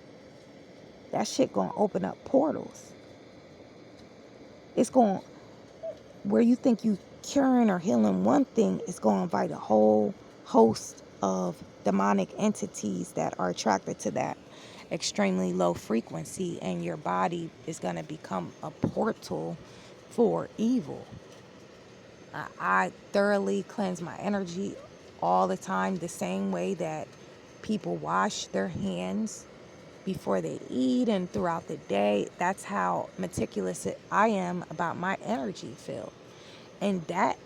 gonna open up portals. It's going, where you think you curing or healing one thing, it's going to invite a whole host of demonic entities that are attracted to that extremely low frequency, and your body is going to become a portal for evil. I thoroughly cleanse my energy all the time, the same way that people wash their hands before they eat and throughout the day. That's how meticulous I am about my energy field. And that,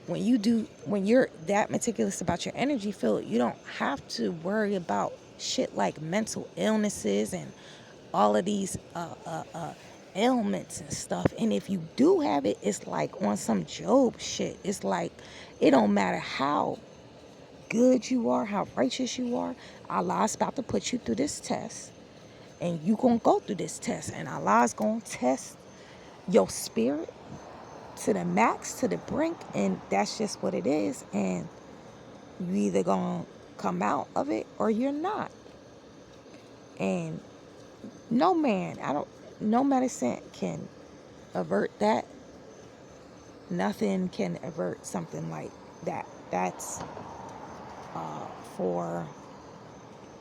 when you're that meticulous about your energy field, you don't have to worry about shit like mental illnesses and all of these ailments and stuff. And if you do have it, it's like on some Job shit. It's like, it don't matter how good you are, how righteous you are, Allah's about to put you through this test. And you gonna go through this test, and Allah's gonna test your spirit to the max, to the brink, and that's just what it is. And you either gonna come out of it or you're not. And no medicine can avert that. Nothing can avert something like that. That's for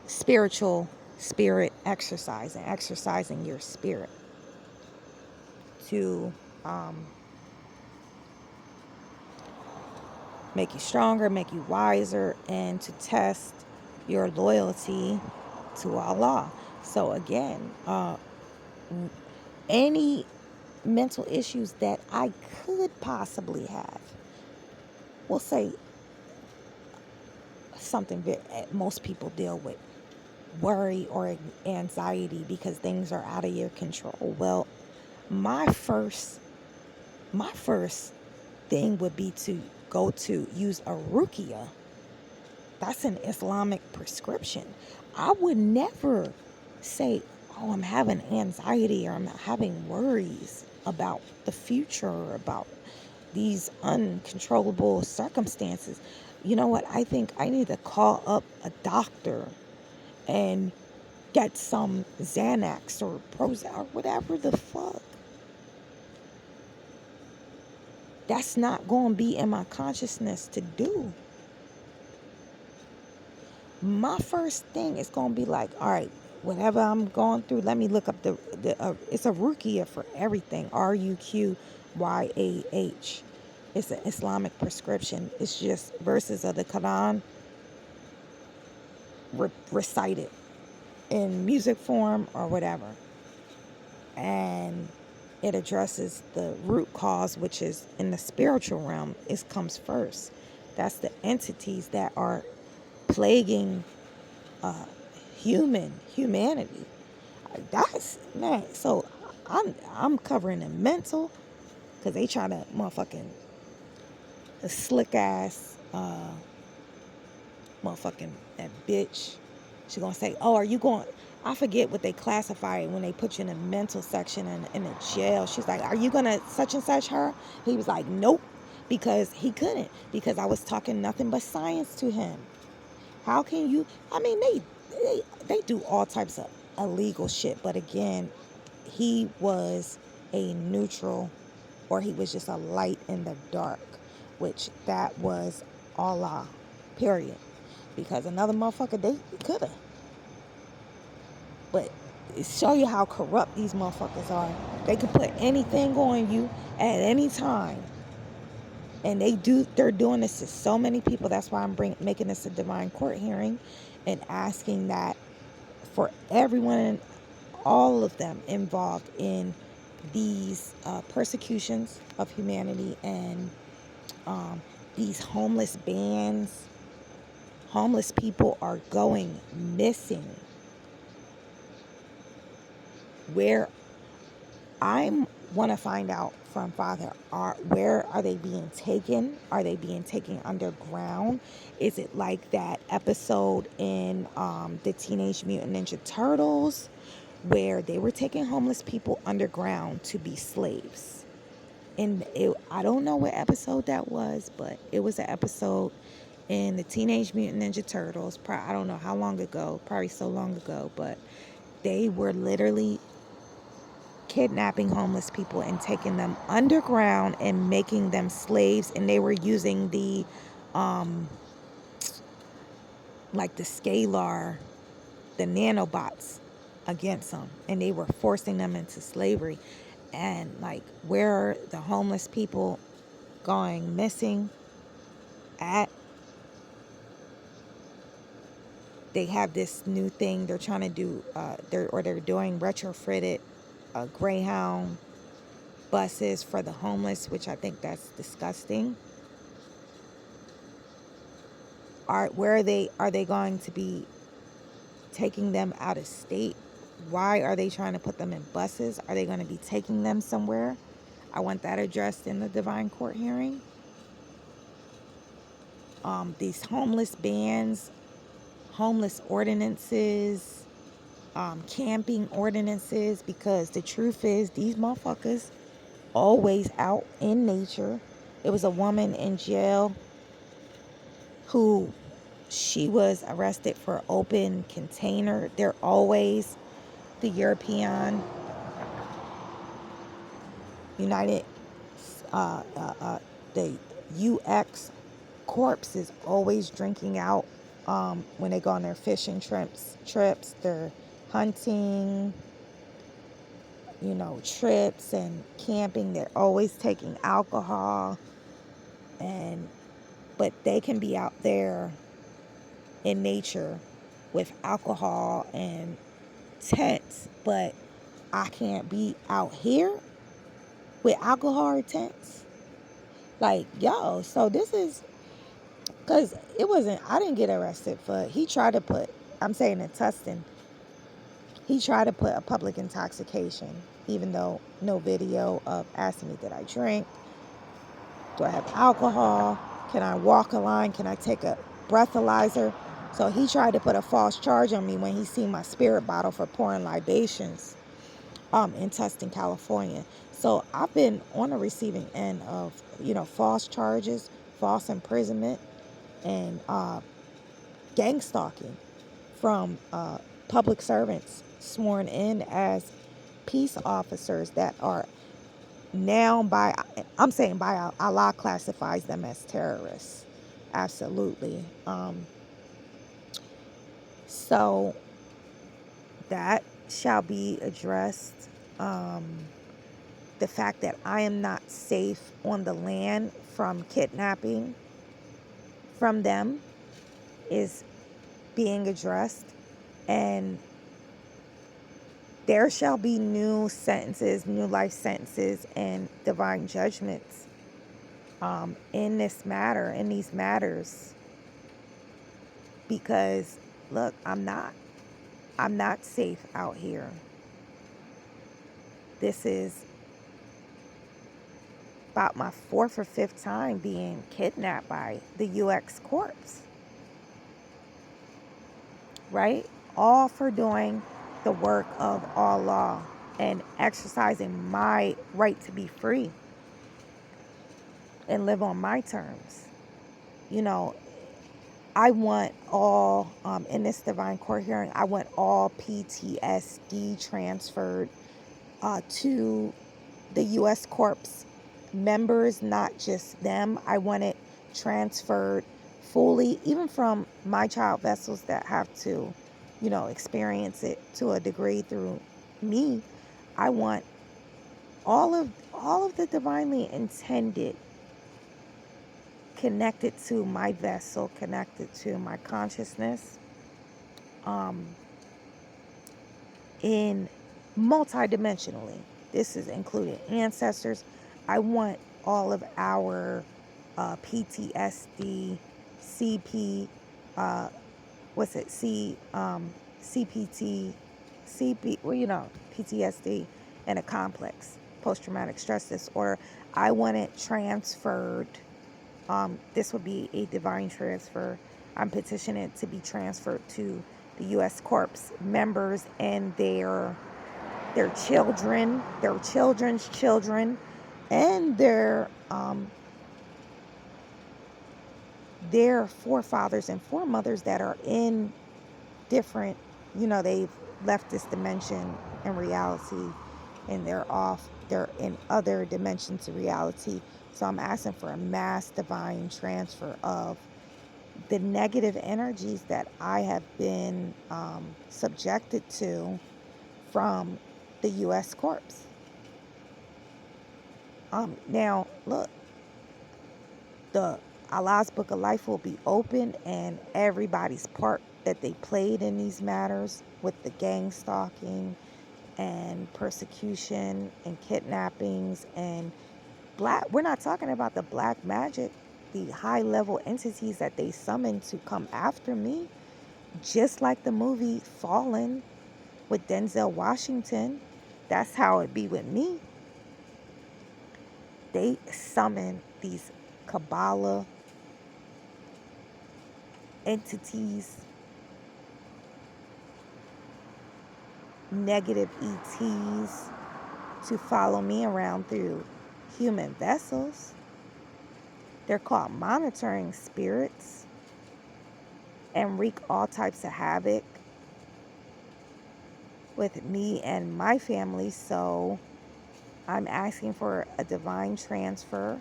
spirit exercising your spirit to make you stronger, make you wiser, and to test your loyalty to Allah. So again, any mental issues that I could possibly have, we'll say something that most people deal with, worry or anxiety because things are out of your control. Well, my first thing would be to use a ruqya. That's an Islamic prescription. I would never say, oh, I'm having anxiety or I'm having worries about the future or about these uncontrollable circumstances. You know what? I think I need to call up a doctor and get some Xanax or Prozac or whatever the fuck. That's not going to be in my consciousness to do. My first thing is going to be like, all right, whatever I'm going through, let me look up it's a ruqyah for everything. Ruqyah. It's an Islamic prescription. It's just verses of the Quran recited in music form or whatever. And it addresses the root cause, which is in the spiritual realm. It comes first. That's the entities that are plaguing humanity. That's, man. So I'm covering the mental, because they try to motherfucking slick ass motherfucking that bitch. She gonna say, oh, are you going, I forget what they classify it when they put you in a mental section in a jail. She's like, are you gonna such and such her? He was like, nope, because he couldn't, because I was talking nothing but science to him. How can you, I mean, they do all types of illegal shit, but again, he was a neutral, or he was just a light in the dark, which that was Allah, period. Because another motherfucker, they could have. But it show you how corrupt these motherfuckers are. They could put anything on you at any time. And they're doing this to so many people. That's why I'm making this a divine court hearing and asking that for everyone, all of them involved in these persecutions of humanity and these homeless bans. Homeless people are going missing. Where I want to find out from Father, where are they being taken? Are they being taken underground? Is it like that episode in the Teenage Mutant Ninja Turtles where they were taking homeless people underground to be slaves? And I don't know what episode that was, but it was an episode in the Teenage Mutant Ninja Turtles. I don't know how long ago, probably so long ago, but they were literally kidnapping homeless people and taking them underground and making them slaves. And they were using the like the scalar, the nanobots against them, and they were forcing them into slavery. And like, where are the homeless people going missing at? They have this new thing they're trying to do, they're doing retrofitted Greyhound buses for the homeless, which I think that's disgusting. Where are they going to be taking them out of state? Why are they trying to put them in buses? Are they going to be taking them somewhere? I want that addressed in the divine court hearing. These homeless bans, homeless ordinances, camping ordinances, because the truth is these motherfuckers always out in nature. There was a woman in jail who she was arrested for open container. They're always the European United the U.S. Corps is always drinking out when they go on their fishing trips, their hunting, trips and camping. They're always taking alcohol, but they can be out there in nature with alcohol and tents, but I can't be out here with alcohol or tents. Like, yo, so this is, because I didn't get arrested for, he tried to put, I'm saying in Tustin, he tried to put a public intoxication, even though no video of asking me, did I drink? Do I have alcohol? Can I walk a line? Can I take a breathalyzer? So he tried to put a false charge on me when he seen my spirit bottle for pouring libations in Tustin, California. So I've been on the receiving end of, false charges, false imprisonment, and gang stalking from public servants sworn in as peace officers that are now I'm saying by Allah classifies them as terrorists. Absolutely. So that shall be addressed. The fact that I am not safe on the land from kidnapping from them is being addressed. And there shall be new sentences, new life sentences, and divine judgments in these matters. Because, look, I'm not safe out here. This is about my 4th or 5th time being kidnapped by the U.S. Corps. Right? All for doing the work of Allah and exercising my right to be free and live on my terms. I want all, in this divine court hearing, I want all PTSD transferred to the U.S. Corps members, not just them. I want it transferred fully, even from my child vessels that have to, experience it to a degree through me. I want all of the divinely intended connected to my vessel, connected to my consciousness, in multidimensionally. This is including ancestors. I want all of our PTSD, CP, what's it? CPT, PTSD, and a complex post-traumatic stress disorder. I want it transferred. This would be a divine transfer. I'm petitioning to be transferred to the U.S. Corps members and their children, their children's children, and their forefathers and foremothers that are in different, they've left this dimension and reality, and they're in other dimensions of reality. So I'm asking for a mass divine transfer of the negative energies that I have been subjected to from the U.S. Corps. Now, look, the Allah's Book of Life will be open, and everybody's part that they played in these matters with the gang stalking and persecution and kidnappings and we're not talking about the black magic, the high level entities that they summoned to come after me, just like the movie Fallen with Denzel Washington. That's how it be with me. They summon these Kabbalah entities, negative ETs, to follow me around through human vessels. They're called monitoring spirits and wreak all types of havoc with me and my family. So I'm asking for a divine transfer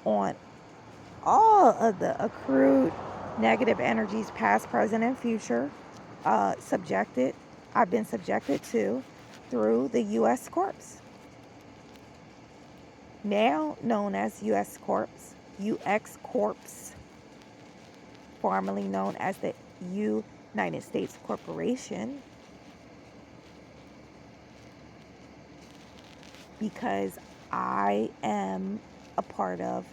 on all of the accrued negative energies, past, present, and future, I've been subjected to through the U.S. Corps, now known as U.S. Corps, formerly known as the United States Corporation, because I am a part of,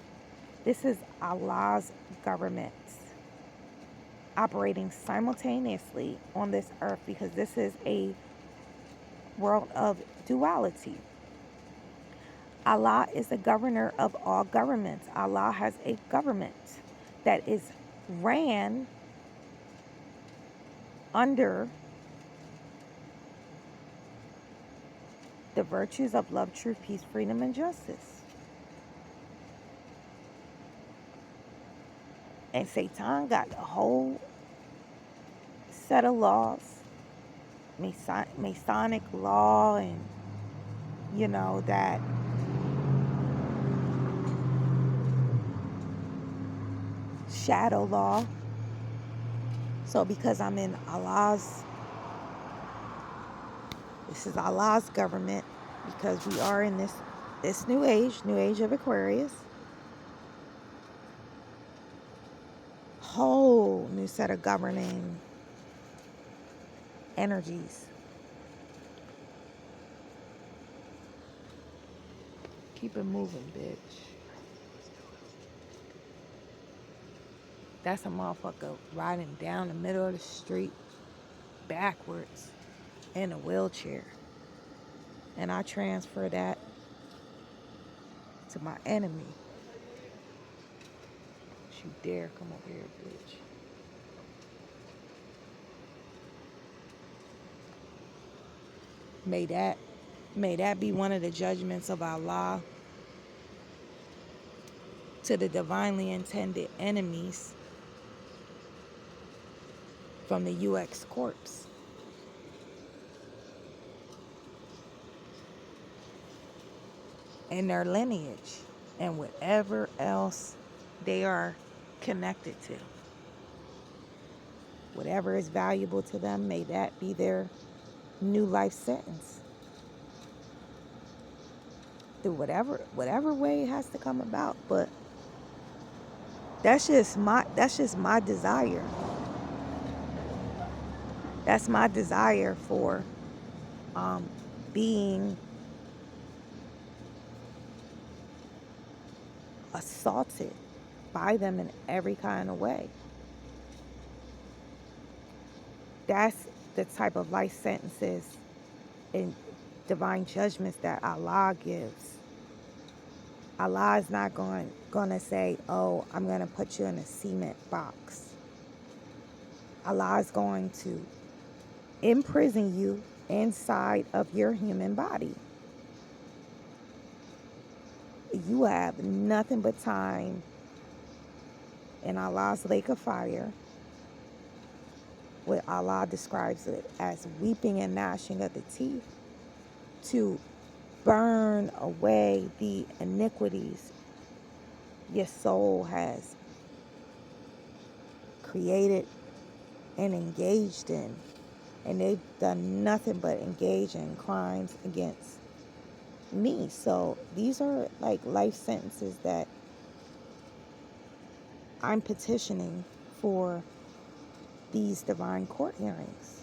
this is Allah's government operating simultaneously on this earth, because this is a world of duality. Allah is the governor of all governments. Allah has a government that is ran under the virtues of love, truth, peace, freedom, and justice. And Satan got the whole set of laws, Masonic law, and that shadow law. So because I'm in this is Allah's government, because we are in this new age of Aquarius, whole new set of governing energies. Keep it moving, bitch. That's a motherfucker riding down the middle of the street backwards in a wheelchair. And I transfer that to my enemy. Don't you dare come over here, bitch. May that be one of the judgments of Allah to the divinely intended enemies from the U.S. Corps and their lineage and whatever else they are connected to. Whatever is valuable to them, may that be their new life sentence. Through whatever way it has to come about, but that's just my desire. That's my desire for being assaulted by them in every kind of way. That's the type of life sentences and divine judgments that Allah gives. Allah is not going to say, oh, I'm going to put you in a cement box. Allah is going to imprison you inside of your human body. You have nothing but time in Allah's lake of fire, what Allah describes it as weeping and gnashing of the teeth, to burn away the iniquities your soul has created and engaged in. And they've done nothing but engage in crimes against me. So these are like life sentences that I'm petitioning for these divine court hearings.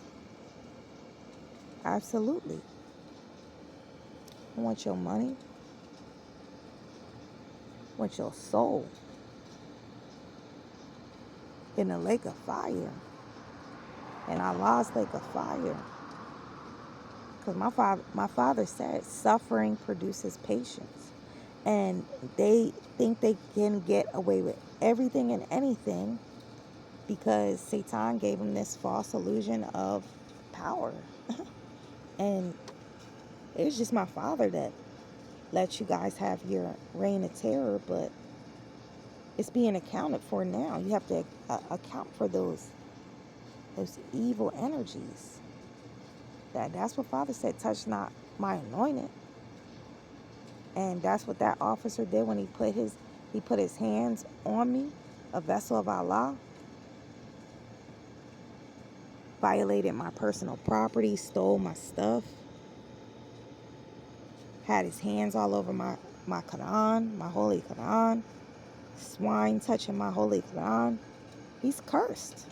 Absolutely. I want your money. I want your soul in the lake of fire. And Allah's lake of fire. Because my father said suffering produces patience. And they think they can get away with everything and anything because Satan gave them this false illusion of power. And it was just my father that let you guys have your reign of terror, but it's being accounted for now. You have to account for those evil energies. That's what Father said, touch not my anointed. And that's what that officer did when he put his hands on me, a vessel of Allah. Violated my personal property, stole my stuff. Had his hands all over my Quran, my holy Quran. Swine touching my holy Quran. He's cursed.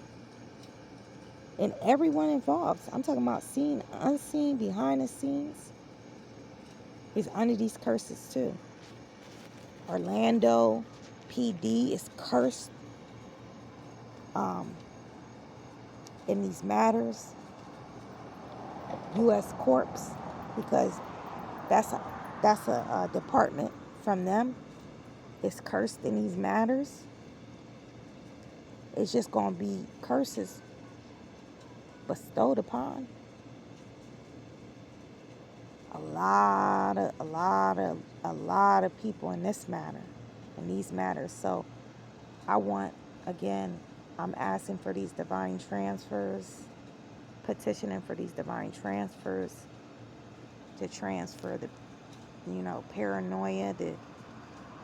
And everyone involved, I'm talking about seen, unseen, behind the scenes, is under these curses too. Orlando PD is cursed in these matters. U.S. Corps, because that's a department from them, is cursed in these matters. It's just going to be curses bestowed upon. a lot of people in this matter, in these matters. So I want, again, I'm asking for these divine transfers, petitioning for these divine transfers to transfer the, paranoia, the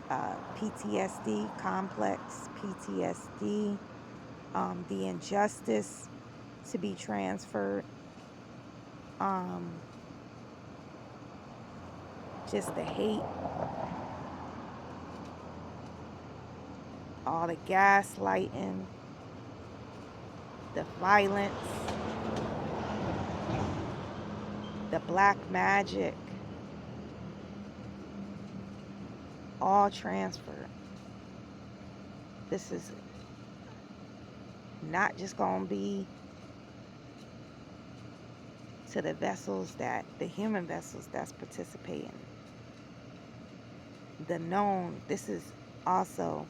PTSD, complex PTSD, the injustice to be transferred, just the hate, all the gaslighting, the violence, the black magic, all transferred. This is not just going to be to the vessels the human vessels that's participating. The known, this is also,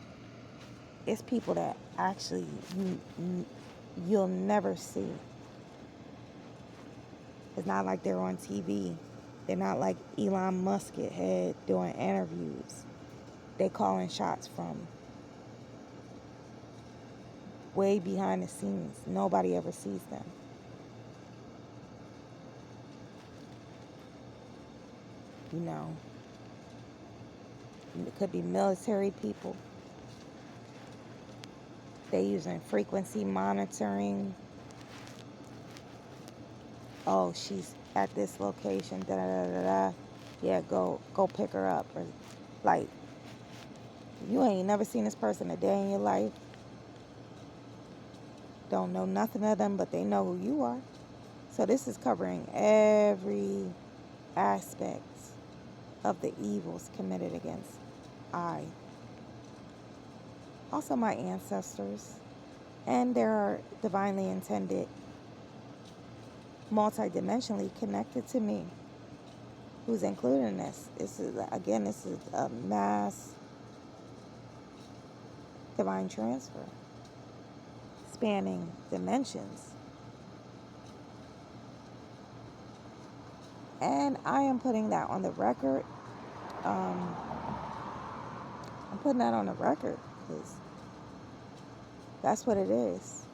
it's people that actually you'll never see. It's not like they're on TV. They're not like Elon Musk head doing interviews. They calling shots from way behind the scenes. Nobody ever sees them. It could be military people. They using frequency monitoring. Oh, she's at this location. Da da da da da. Yeah, go pick her up. Or like, you ain't never seen this person a day in your life. Don't know nothing of them, but they know who you are. So this is covering every aspect of the evils committed against I. Also my ancestors. And there are divinely intended, multidimensionally connected to me, who's included in this. This is a mass divine transfer spanning dimensions. And I am putting that on the record. I'm putting that on the record because that's what it is.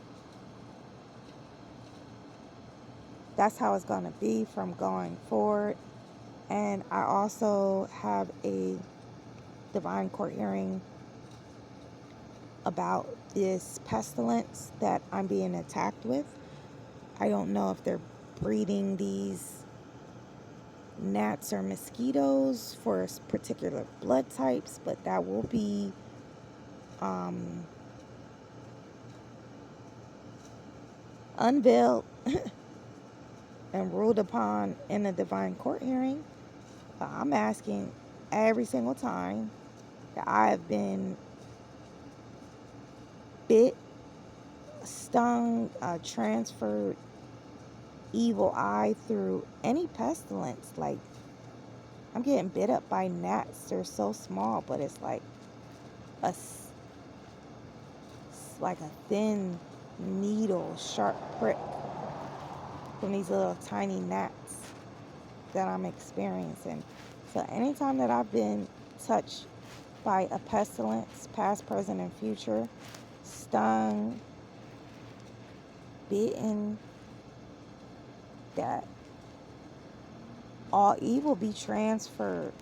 That's how it's going to be from going forward. And I also have a divine court hearing about this pestilence that I'm being attacked with. I don't know if they're breeding these gnats or mosquitoes for particular blood types, but that will be unveiled and ruled upon in a divine court hearing. I'm asking every single time that I have been bit, stung, transferred evil eye through any pestilence. Like, I'm getting bit up by gnats. They're so small, but it's like a thin needle, sharp prick from these little tiny gnats that I'm experiencing. So anytime that I've been touched by a pestilence, past, present, and future, stung, bitten, that all evil be transferred,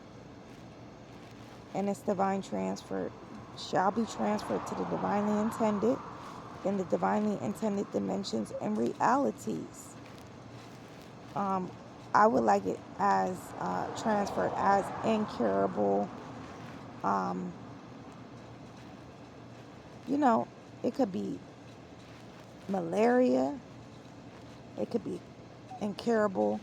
and its divine transfer shall be transferred to the divinely intended, in the divinely intended dimensions and realities. I would like it as transferred as incurable. It could be malaria. It could be incurable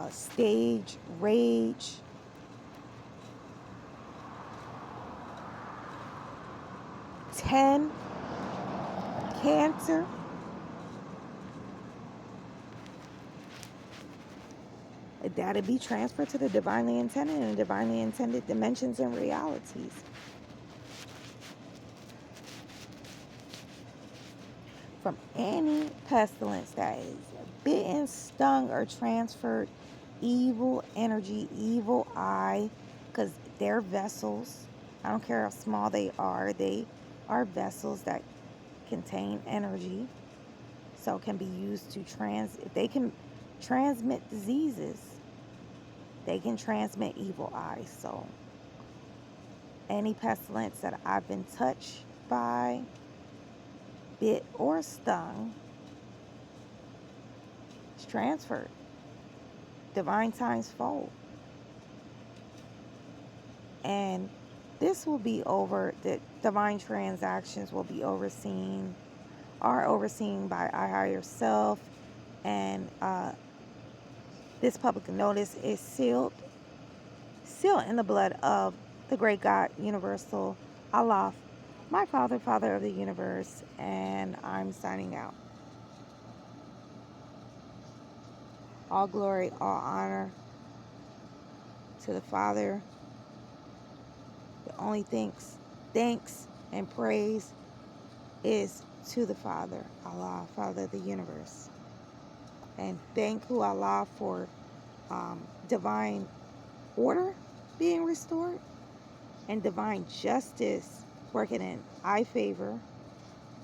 stage rage. Cancer. That'll be transferred to the divinely intended and divinely intended dimensions and realities. From any pestilence that is bitten, stung, or transferred evil energy, evil eye, because they're vessels. I don't care how small they are vessels that contain energy. So can be used to if they can transmit diseases, they can transmit evil eyes. So any pestilence that I've been touched by, bit, or stung, is transferred. Divine times fold. And this will be the divine transactions will be are overseen by our higher self. And this public notice is sealed in the blood of the great God, universal, Allah, my Father, Father of the universe, and I'm signing out. All glory, all honor to the Father. The only thanks and praise is to the Father, Allah, Father of the universe. And thank you, Allah, for divine order being restored and divine justice working in I favor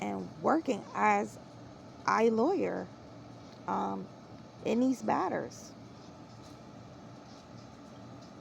and working as I lawyer in these matters.